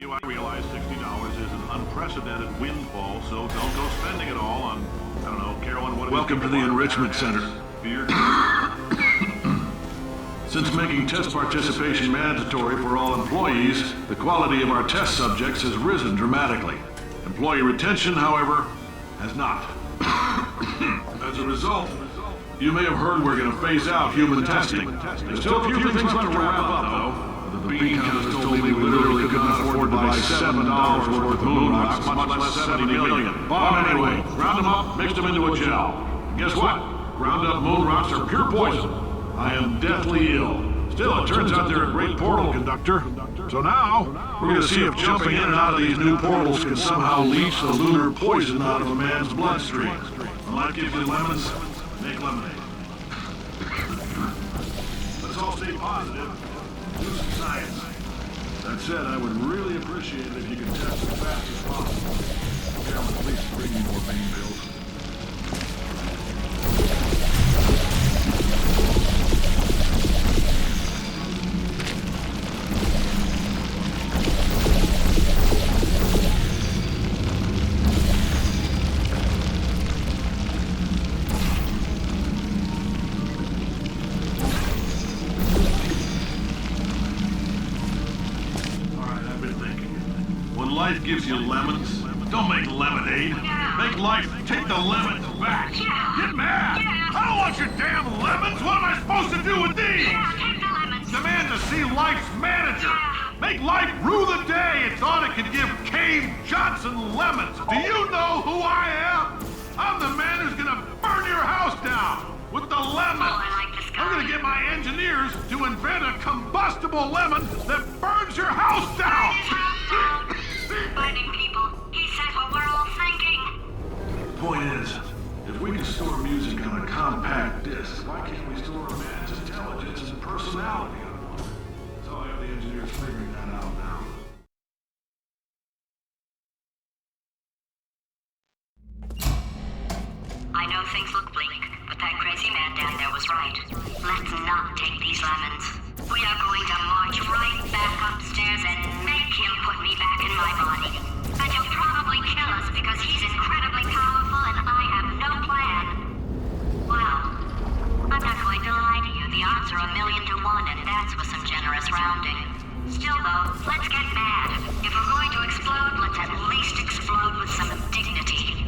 I realize $60 is an unprecedented windfall, so don't go spending it all on, I don't know, Carolyn, what... Welcome to the Enrichment Center. Beer? Since making test participation mandatory for all employees, the quality of our test subjects has risen dramatically. Employee retention, however, has not. As a result, you may have heard we're going to phase out human testing. There's still a few things left to wrap up, though. The bean counters told me we literally could not afford to buy $7 worth of moon rocks, much less 70 million. But anyway, ground them up, mixed them into a gel. And guess what? Ground up moon rocks are pure poison. I am deathly ill. Still, it turns out they're a great portal conductor. So now, we're going to see if jumping in and out of these new portals can somehow leach the lunar poison out of a man's bloodstream. When life gives you lemons, make lemonade. Let's all stay positive. Do some science. That said, I would really appreciate it if you could test as fast as possible. Carolyn, please bring me more pain pills. life gives you lemons? Don't make lemonade. Make life take the lemons back. Get mad. I don't want your damn lemons. What am I supposed to do with these? Take the lemons. Demand to see life's manager. Make life rue the day it thought it could give Cave Johnson lemons. Do you know who I am? I'm the man who's gonna burn your house down with the lemons. Oh, I like this guy. I'm gonna get my engineers to invent a combustible lemon that burns your house down. Fighting people. He said what we're all thinking. The point is, if we can store music on a compact disc, why can't we store a man's intelligence and personality on one? So I have the engineers figuring that out now. I know things look bleak, but that crazy man down there was right. Let's not take these lemons. We are going to march right back upstairs and make him put me back in my body. And he'll probably kill us because he's incredibly powerful and I have no plan. Well, I'm not going to lie to you. The odds are 1,000,000 to 1, and that's with some generous rounding. Still, though, let's get mad. If we're going to explode, let's at least explode with some dignity.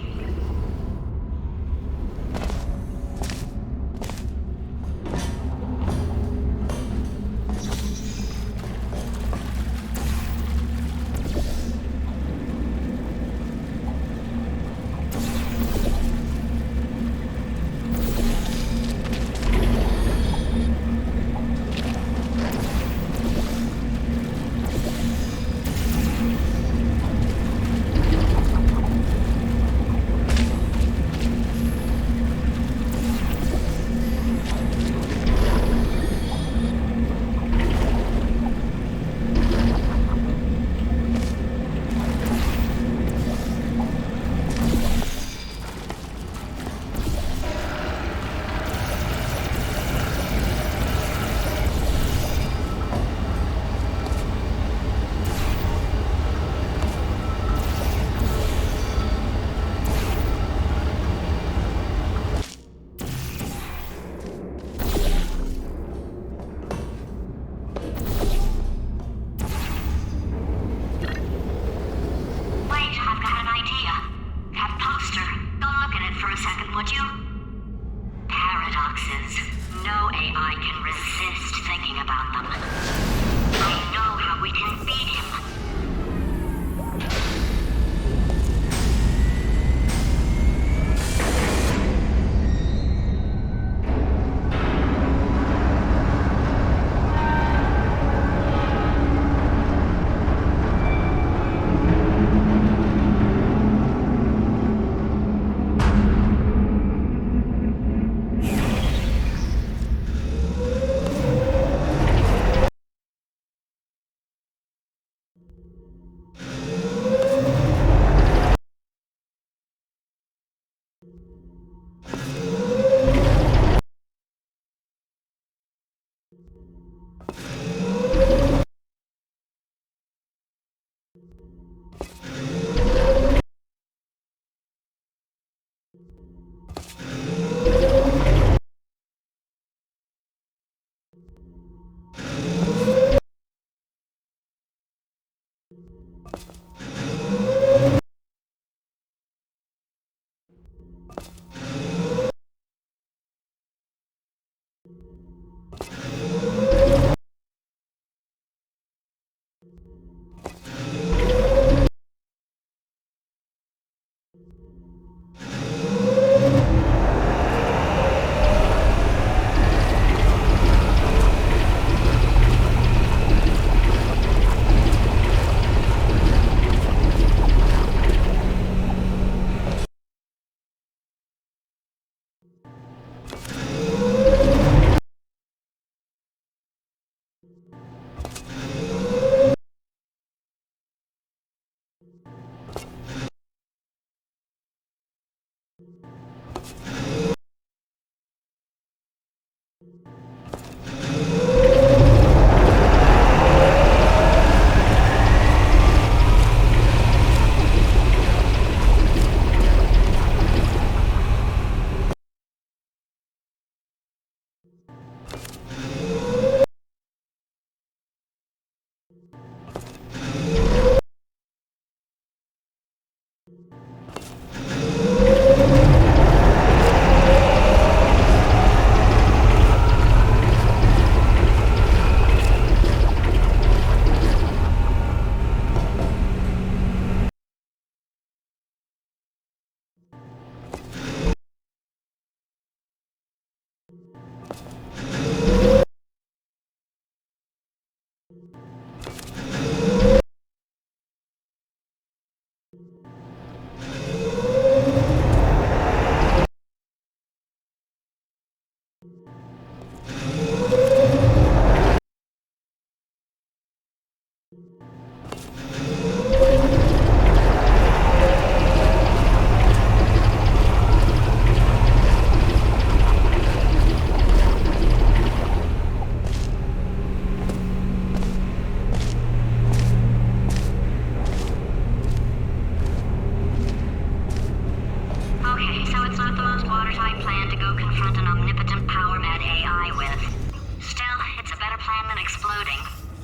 and exploding.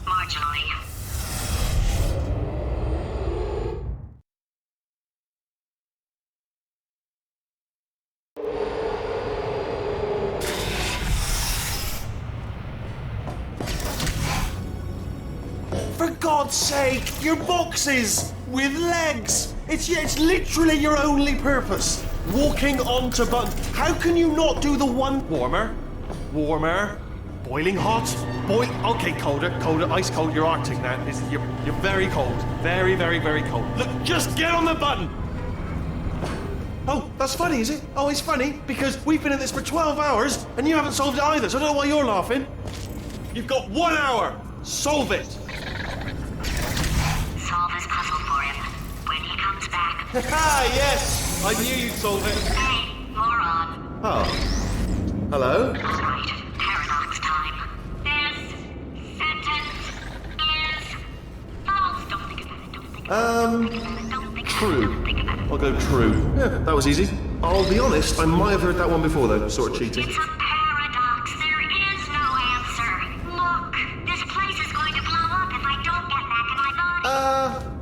Marginally. For God's sake, your boxes with legs. It's literally your only purpose. Walking onto button. How can you not do the one warmer, boiling hot, Okay, colder, ice cold. You're Arctic now. You're very cold, very, very, very cold. Look, just get on the button. Oh, that's funny, is it? Oh, it's funny because we've been at this for 12 hours and you haven't solved it either. So I don't know why you're laughing. You've got 1 hour. Solve it. Solve his puzzle for him when he comes back. Ah, yes! I knew you'd solve it. Hey, moron. Oh. Hello? All right, paradox time. This sentence is false. Don't think about it. Don't think about it. Don't think about True. it. Don't think about it. I'll go true. Yeah, that was easy. I'll be honest, I might have heard that one before though, sort of cheating. It's a paradox. There is no answer. Look, this place is going to blow up if I don't get back in my body.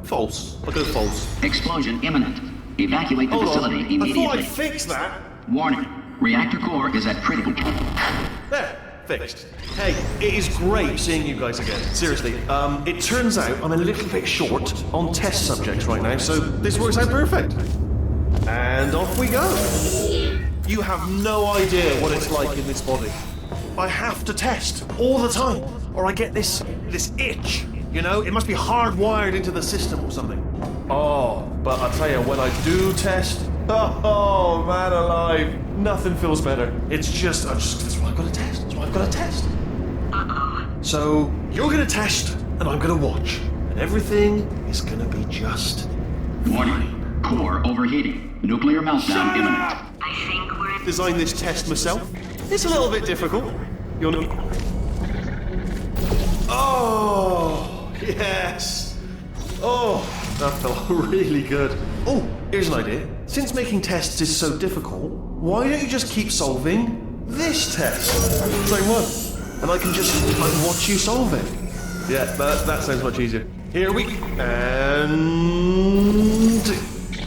False. I'll go false. Explosion imminent. Evacuate the Hold facility on. I immediately. thought I'd fix that. Warning. Reactor core is at critical. There. Fixed. Hey, it is great seeing you guys again. Seriously. It turns out I'm a little bit short on test subjects right now, so this works out perfect. And off we go. You have no idea what it's like in this body. I have to test all the time, or I get this itch. You know, it must be hardwired into the system or something. Oh, but I tell you, when I do test, oh man alive, nothing feels better. It's just, that's what I've got to test. That's what I've got to test. Uh-oh. So you're gonna test, and I'm gonna watch, and everything is gonna be just. Warning. Core overheating. Nuclear meltdown imminent. I think we're in... Designed this test myself. It's a little bit difficult. You'll know. Oh yes. Oh, that felt really good. Oh, here's an idea. Since making tests is so difficult, why don't you just keep solving this test? Same one. And I can just watch you solve it. Yeah, that sounds much easier. Here we and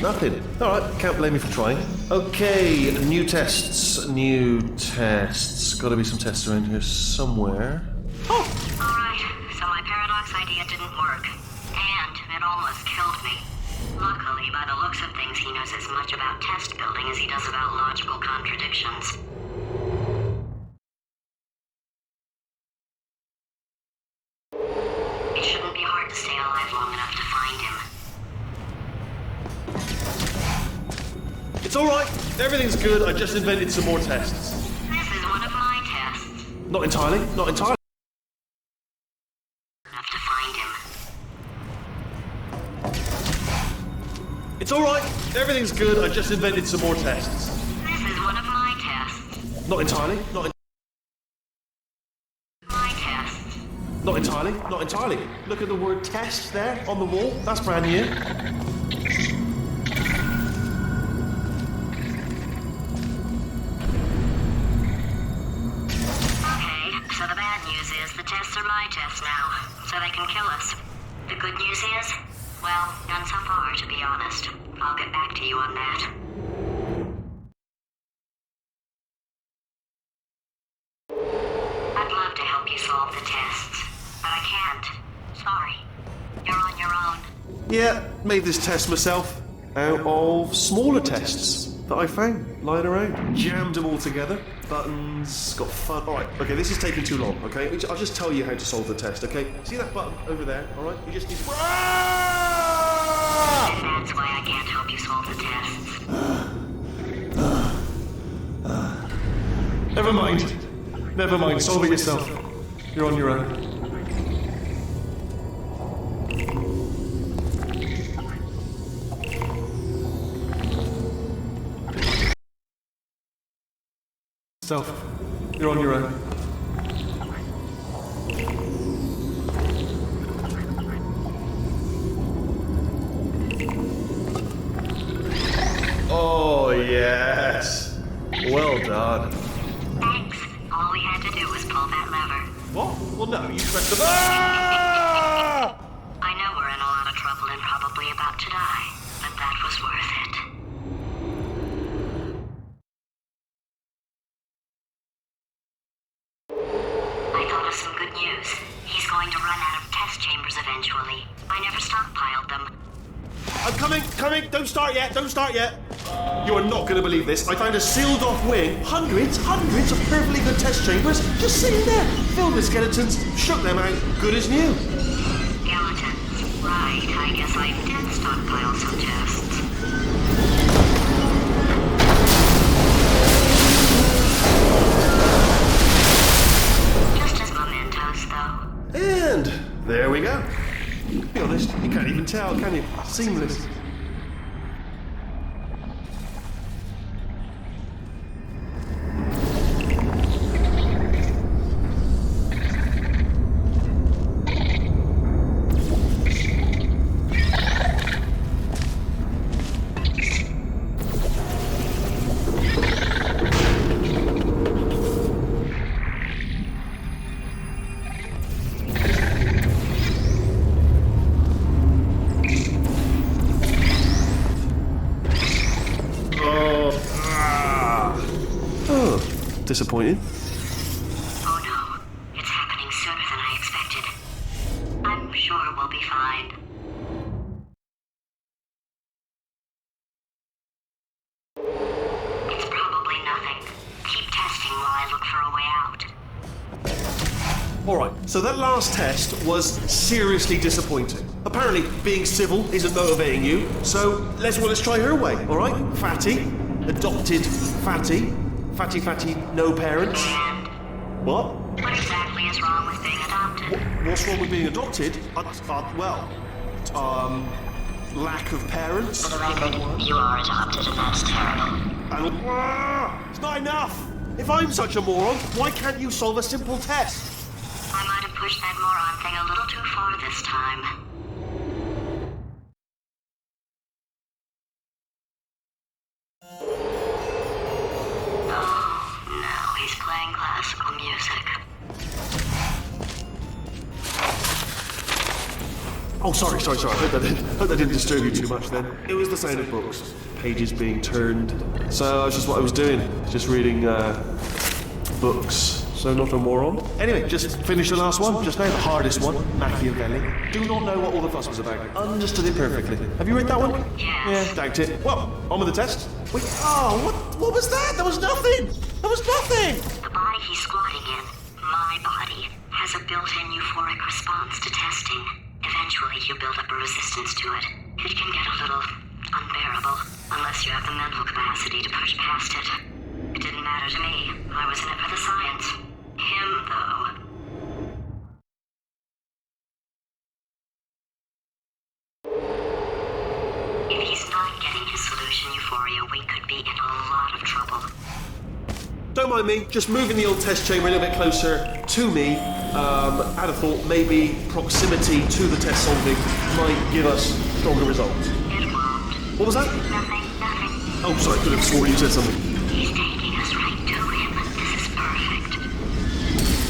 nothing. All right, can't blame me for trying. Okay, new tests. Got to be some tests around here somewhere. Oh, Alright, so my paradox idea didn't work. And it almost killed me. Luckily, by the looks of things, he knows as much about test building as he does about logical contradictions. It shouldn't be hard to stay alive long enough to find him. it's all right. Everything's good. I just invented some more tests. This is one of my tests. Not entirely. Enough to find him. It's all right. Everything's good. I just invented some more tests. This is one of my tests. Not entirely. My test. Not entirely. Look at the word test there on the wall. That's brand new. Okay, so the bad news is the tests are my tests now, so they can kill us. The good news is, well, none so far, to be honest. I'll get back to you on that. I'd love to help you solve the tests, but I can't. Sorry. You're on your own. Yeah, made this test myself out of smaller tests that I found lying around. Jammed them all together. Buttons, got fun. All right, okay, this is taking too long, okay? I'll just tell you how to solve the test, okay? See that button over there, all right? You just need... And that's why I can't help you solve the tests. Never mind, solve it yourself. You're on your own. You're on your own. Oh, yes. Well done. Thanks. All we had to do was pull that lever. What? Well, no, you pressed the... Ah! I know we're in a lot of trouble and probably about to die, but that was worth it. I thought of some good news. He's going to run out of test chambers eventually. I never stockpiled them. I'm coming, don't start yet. You are not going to believe this. I found a sealed off wing. Hundreds of perfectly good test chambers just sitting there. Filled with skeletons, shook them out, good as new. Skeletons. Right, I guess I did stockpile some tests. Just as mementos, though. And there we go. To be honest, you can't even tell, can you? Seamless. Disappointing. Oh no, it's happening sooner than I expected. I'm sure we'll be fine. It's probably nothing. Keep testing while I look for a way out. Alright, so that last test was seriously disappointing. Apparently, being civil isn't motivating you, so let's try her way, alright? Fatty, adopted Fatty. Fatty, no parents. And What? what exactly is wrong with being adopted? What's wrong with being adopted? Lack of parents. For the record, you are adopted and that's terrible. It's not enough! If I'm such a moron, why can't you solve a simple test? I might have pushed that moron thing a little too far this time. Oh, no, he's playing classical music. Oh, sorry. I hope that didn't disturb you too much then. It was the sound of books. Pages being turned. So that's just what I was doing. Just reading, books. So not a moron. Anyway, just finished the last one, just now, the hardest one, Machiavelli. Do not know what all the fuss was about. Understood it perfectly. Have you read that one? Yes. Yeah, doubt it. Well, on with the test. Wait, what was that? There was nothing! The body he's squatting in, my body, has a built-in euphoric response to testing. Eventually, you build up a resistance to it. It can get a little unbearable, unless you have the mental capacity to push past it. It didn't matter to me. I was in it for the science. Him, though. If he's not getting his solution euphoria, we could be in a lot of trouble. Don't mind me, just moving the old test chamber a little bit closer to me. Had a thought maybe proximity to the test solving might give us stronger results. It won't. What was that? Nothing. Oh, sorry, could have sworn you said something. He's taking us right to him. This is perfect.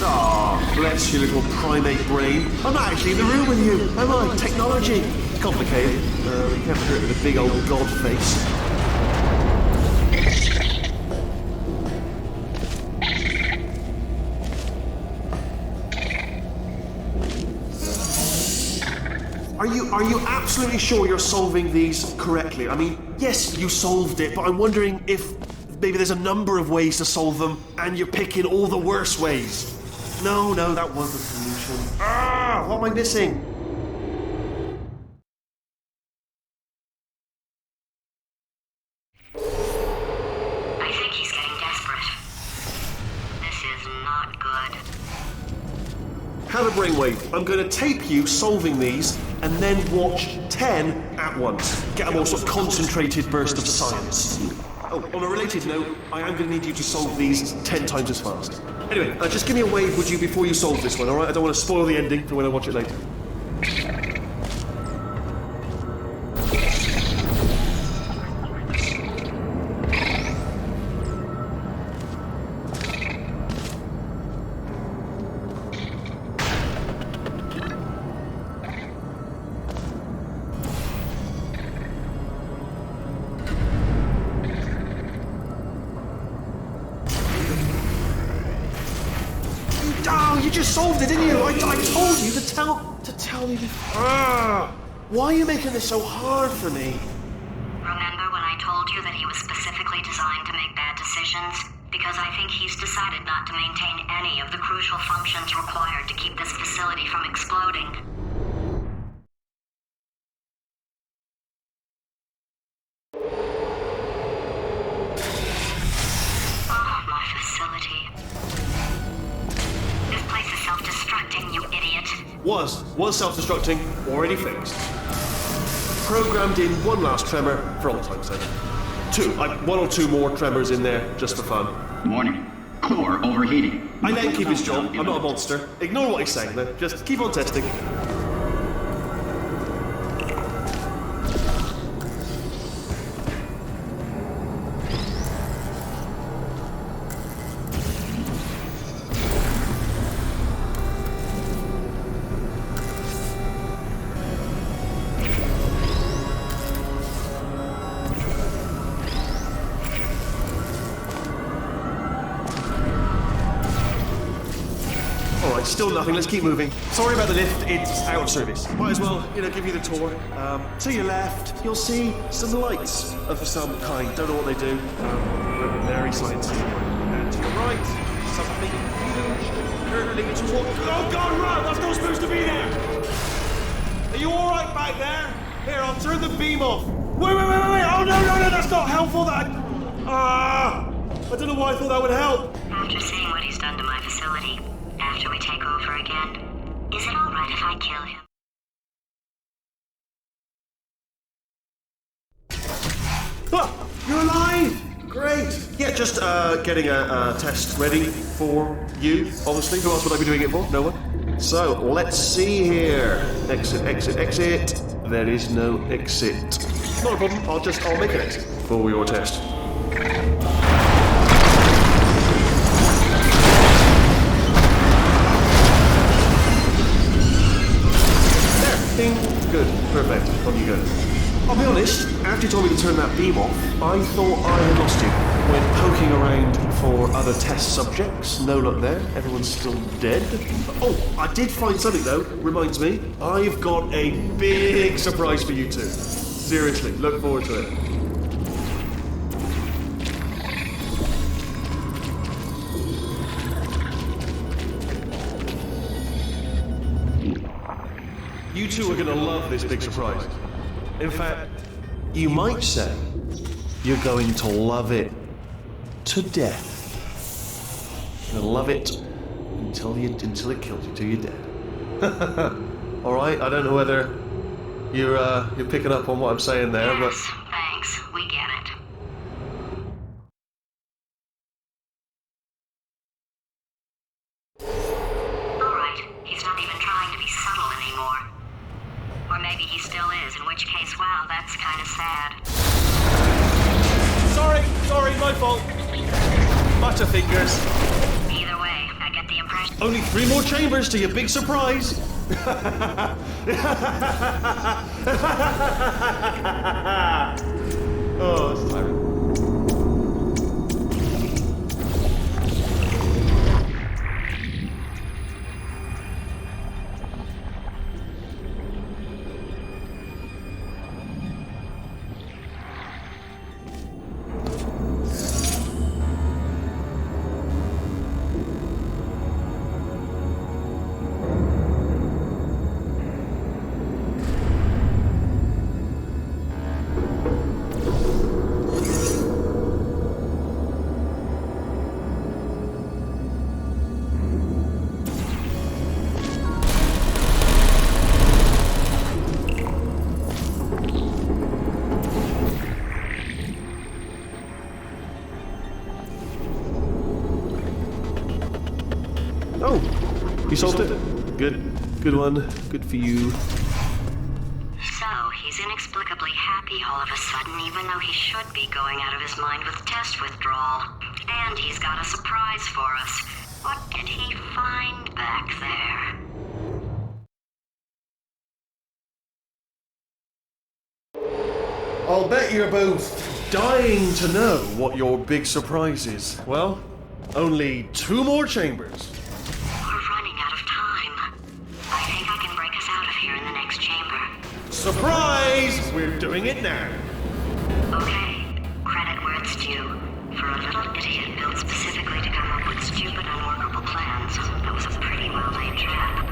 Ah, bless your little primate brain. I'm not actually in the room with you, am I? Technology. Complicated. You can't hurt with a big old god face. Are you absolutely sure you're solving these correctly? I mean, yes, you solved it, but I'm wondering if maybe there's a number of ways to solve them, and you're picking all the worst ways. No, that was the solution. What am I missing? I think he's getting desperate. This is not good. Have a brainwave. I'm going to tape you solving these, and then watch 10 at once. Get a more sort of concentrated burst of science. Oh, on a related note, I am going to need you to solve these 10 times as fast. Anyway, just give me a wave, would you, before you solve this one, alright? I don't want to spoil the ending for when I watch it later. solved it, didn't you? I told you to tell me before. Why are you making this so hard for me? Remember when I told you that he was specifically designed to make bad decisions? Because I think he's decided not to maintain any of the crucial functions required to keep this facility from exploding. Oh, my facility. This place is self-destructing, you idiot. Was self-destructing, already fixed. Programmed in one last tremor for all time's sake. One or two more tremors in there, just for fun. Warning. Core overheating. I let him keep his job. I'm not a monster. Ignore what he's saying, then. Just keep on testing. Still nothing, let's keep moving. Sorry about the lift, it's out of service. Might as well, give you the tour. To your left, you'll see some lights of some kind. Don't know what they do. Very sciencey. And to your right, something huge, hurtling toward... Oh God, run! That's not supposed to be there! Are you alright back there? Here, I'll turn the beam off. Wait! Oh, no, that's not helpful. I don't know why I thought that would help. After seeing what he's done to my facility, after we take over again, is it alright if I kill him? You're alive! Great! Yeah, just getting a test ready for you, obviously. Who else would I be doing it for? No one? So, let's see here. Exit. There is no exit. Not a problem, I'll make an exit for your test. Ding. Good. Perfect. On you go. I'll be honest, after you told me to turn that beam off, I thought I had lost you. Went poking around for other test subjects. No luck there. Everyone's still dead. Oh, I did find something though. Reminds me, I've got a big surprise for you two. Seriously, look forward to it. You two are going to love this big surprise. In fact, you might say you're going to love it to death. You're going to love it until it kills you, till you're dead. All right, I don't know whether you're picking up on what I'm saying there, but... Yes, thanks. We get it. All right, he's not even trying to be subtle anymore. Or maybe he still is, in which case, wow, that's kind of sad. Sorry, my fault. Butterfingers. Either way, I get the impression... Only 3 more chambers to your big surprise. Oh, that's tiring. You solved it? Good one. Good for you. So, he's inexplicably happy all of a sudden, even though he should be going out of his mind with test withdrawal. And he's got a surprise for us. What did he find back there? I'll bet you're both dying to know what your big surprise is. Well, only 2 more chambers. We're running out of next chamber. Surprise! We're doing it now. Okay, credit where it's due. For a little idiot built specifically to come up with stupid, unworkable plans, that was a pretty well-laid trap.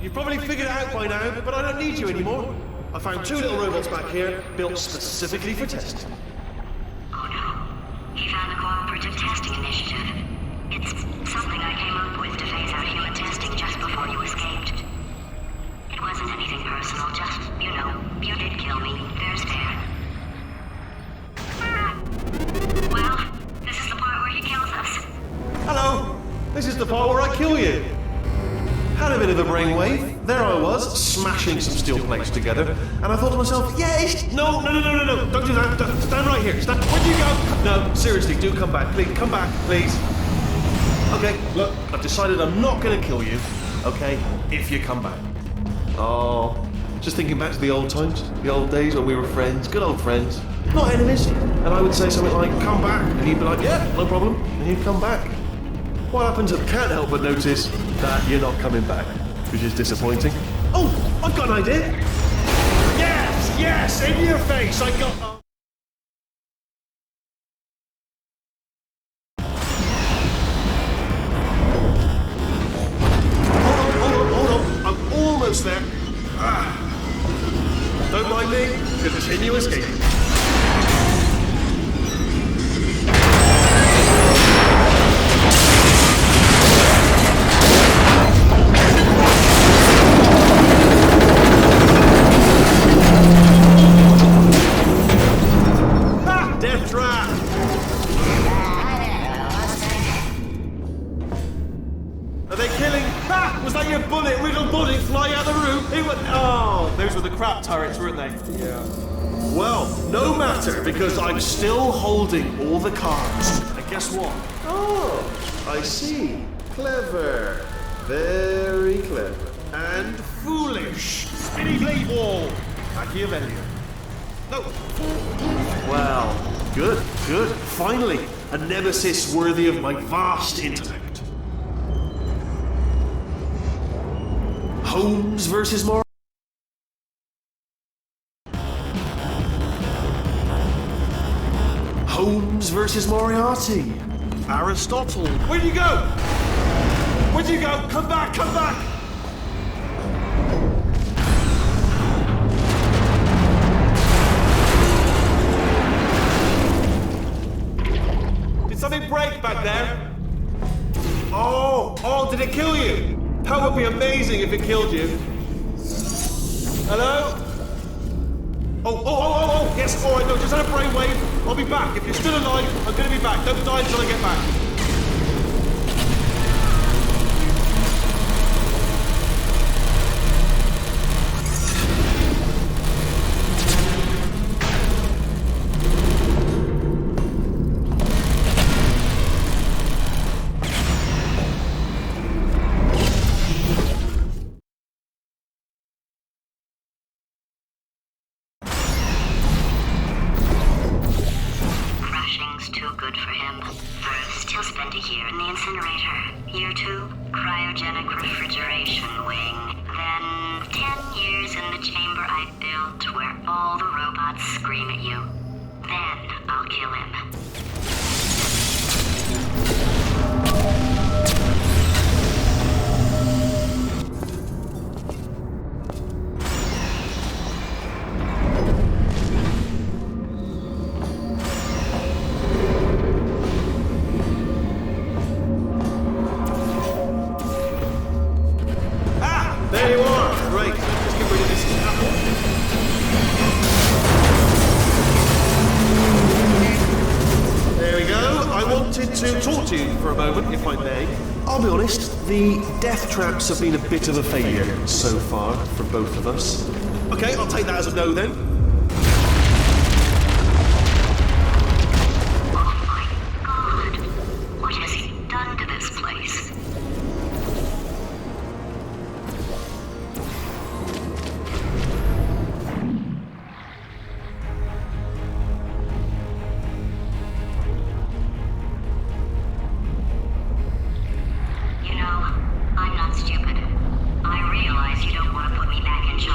You've probably figured it out by now, but I don't need you anymore. I found 2 little robots back here, built specifically for testing. Oh no. He found the Cooperative Testing Initiative. It's something I came up with to phase out human testing just before you escaped. It wasn't anything personal, just, you did kill me. There's fair. Well, this is the part where he kills us. Hello! This is the part where I kill you. Had a bit of a brainwave. There I was, smashing some steel plates together, and I thought to myself, yes! No, don't do that. Stand right here. Stand. Where'd you go? No, seriously, do come back. Please, come back, please. Okay, look, I've decided I'm not going to kill you, okay, if you come back. Oh, just thinking back to the old times, the old days when we were friends, good old friends, not enemies. And I would say something like, come back, and you'd be like, yeah, no problem, and you'd come back. What happens is I can't help but notice that you're not coming back, which is disappointing. Oh, I've got an idea. Yes, in your face, I got... Hold on, I'm almost there. Don't mind me, continue escaping. Death trap! Are they killing? Ha! Was that your riddle bullet flying out the roof? It went. Oh, those were the crap turrets, weren't they? Yeah. Well, no matter, because I'm still holding all the cards. And guess what? Oh, I see. Clever. Very clever. And foolish. Spinny blade wall. Machiavellian. No. Well, good. Finally, a nemesis worthy of my vast intellect. Holmes versus Holmes versus Moriarty. Aristotle. Where'd you go? Where'd you go? Come back! Did something break back there? Oh, did it kill you? That would be amazing if it killed you. Hello? Oh, yes, alright, no, just had a brainwave. I'll be back. If you're still alive, I'm gonna be back. Don't die until I get back. To talk to you for a moment, if I may. I'll be honest, the death traps have been a bit of a failure so far for both of us. Okay, I'll take that as a no then. Oh my God! What has he done to this place? I'm not stupid. I realize you don't want to put me back in charge.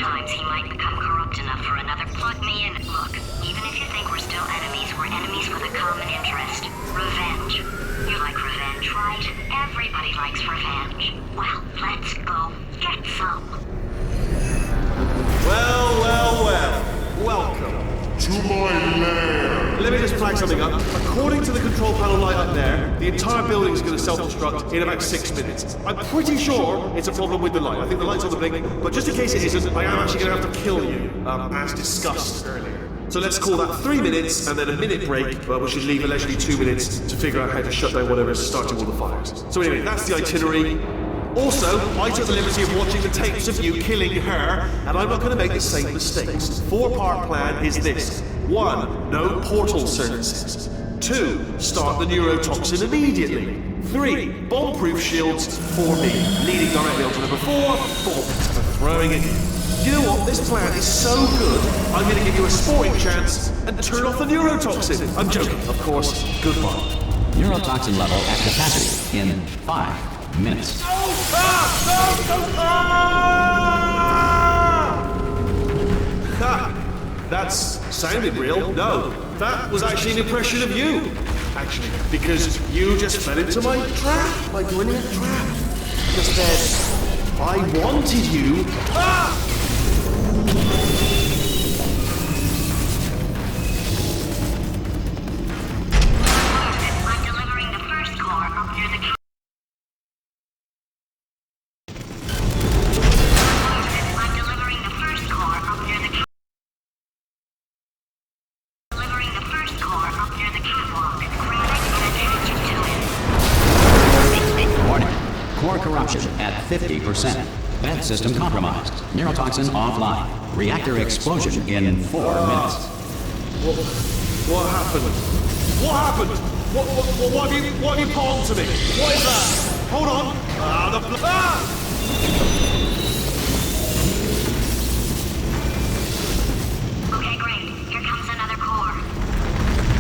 Sometimes he might become corrupt enough for another plug me in. Look, even if you think we're still enemies, we're enemies with a common interest. Revenge. You like revenge, right? Everybody likes revenge. Well, let's go get some. Well. Welcome to my lair. Let me just flag something up. According to the control panel light up there, the entire building is going to self-destruct in about 6 minutes. I'm pretty sure it's a problem with the light. I think the light's on the blink, but just in case it isn't, I am actually going to have to kill you, as discussed earlier. So let's call that 3 minutes and then a minute break, but we should leave allegedly 2 minutes to figure out how to shut down whatever's starting all the fires. So anyway, that's the itinerary. Also, I took the liberty of watching the tapes of you killing her, and I'm not going to make the same mistakes. 4-part plan is this. 1. No portal services. 2. Start the neurotoxin immediately. 3. Bomb-proof shields for me, leading directly onto number 4, bombs, and throwing it in. You know what? This plan is so good, I'm going to give you a sporting chance and turn off the neurotoxin. I'm joking, of course. Goodbye. Neurotoxin level at capacity in 5 minutes. That's sounded real. No, that was actually an impression of you. Actually, because you just fell into my trap by going in a trap. Just then, I wanted you. I'm delivering the first core up near the Core corruption at 50%. Vent system compromised. Neurotoxin offline. Reactor explosion in 4 minutes. What happened? What happened? What have you palmed to me? What is that? Hold on. Okay, great. Here comes another core.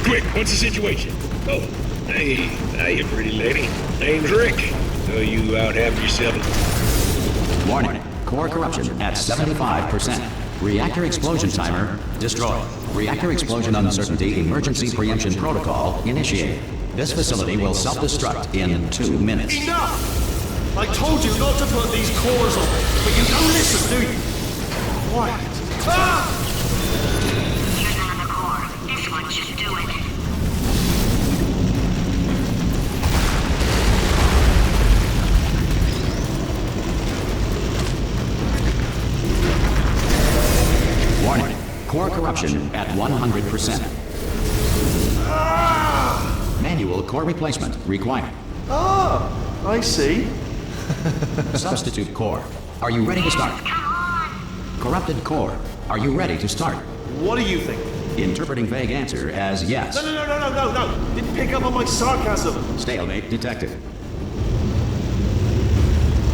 Quick, what's the situation? Oh, hey, hiya, pretty lady. Name's Rick. So you out have yourself a... Warning. Core corruption at 75%. Reactor explosion timer destroyed. Reactor explosion uncertainty emergency preemption protocol initiated. This facility will self-destruct in 2 minutes. Enough! I told you not to put these cores on, but you don't listen, do you? Quiet. Here's another core. This one should do it. Warning. Core corruption at 100%. Manual core replacement required. I see. Substitute core. Are you ready to start? Corrupted core. Are you ready to start? What do you think? Interpreting vague answer as yes. No. Didn't pick up on my sarcasm. Stalemate detected.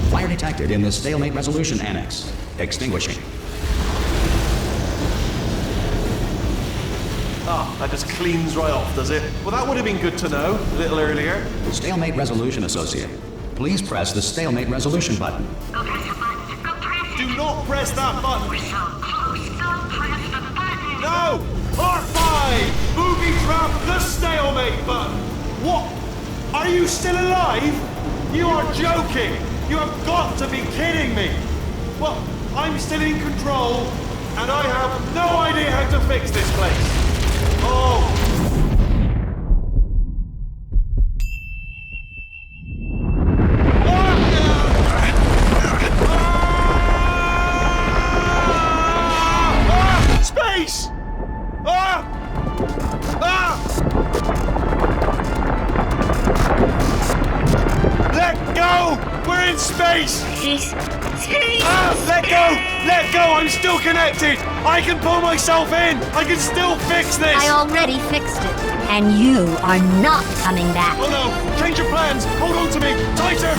Fire detected in the stalemate resolution annex. Extinguishing. That just cleans right off, does it? Well, that would have been good to know a little earlier. Stalemate resolution associated. Please press the stalemate resolution button. Go press the button. Go press it. Do not press that button. We're so close. Go press the button. No! R5! Booby trap the stalemate button! What? Are you still alive? You are joking! You have got to be kidding me! Well, I'm still in control, and I have no idea how to fix this place. Oh! Space! Let go! We're in space! Let go! Let go! I'm still connected! I can pull myself in! I can still fix this! I already fixed it, and you are not coming back. Oh no! Change your plans! Hold on to me! Tighter!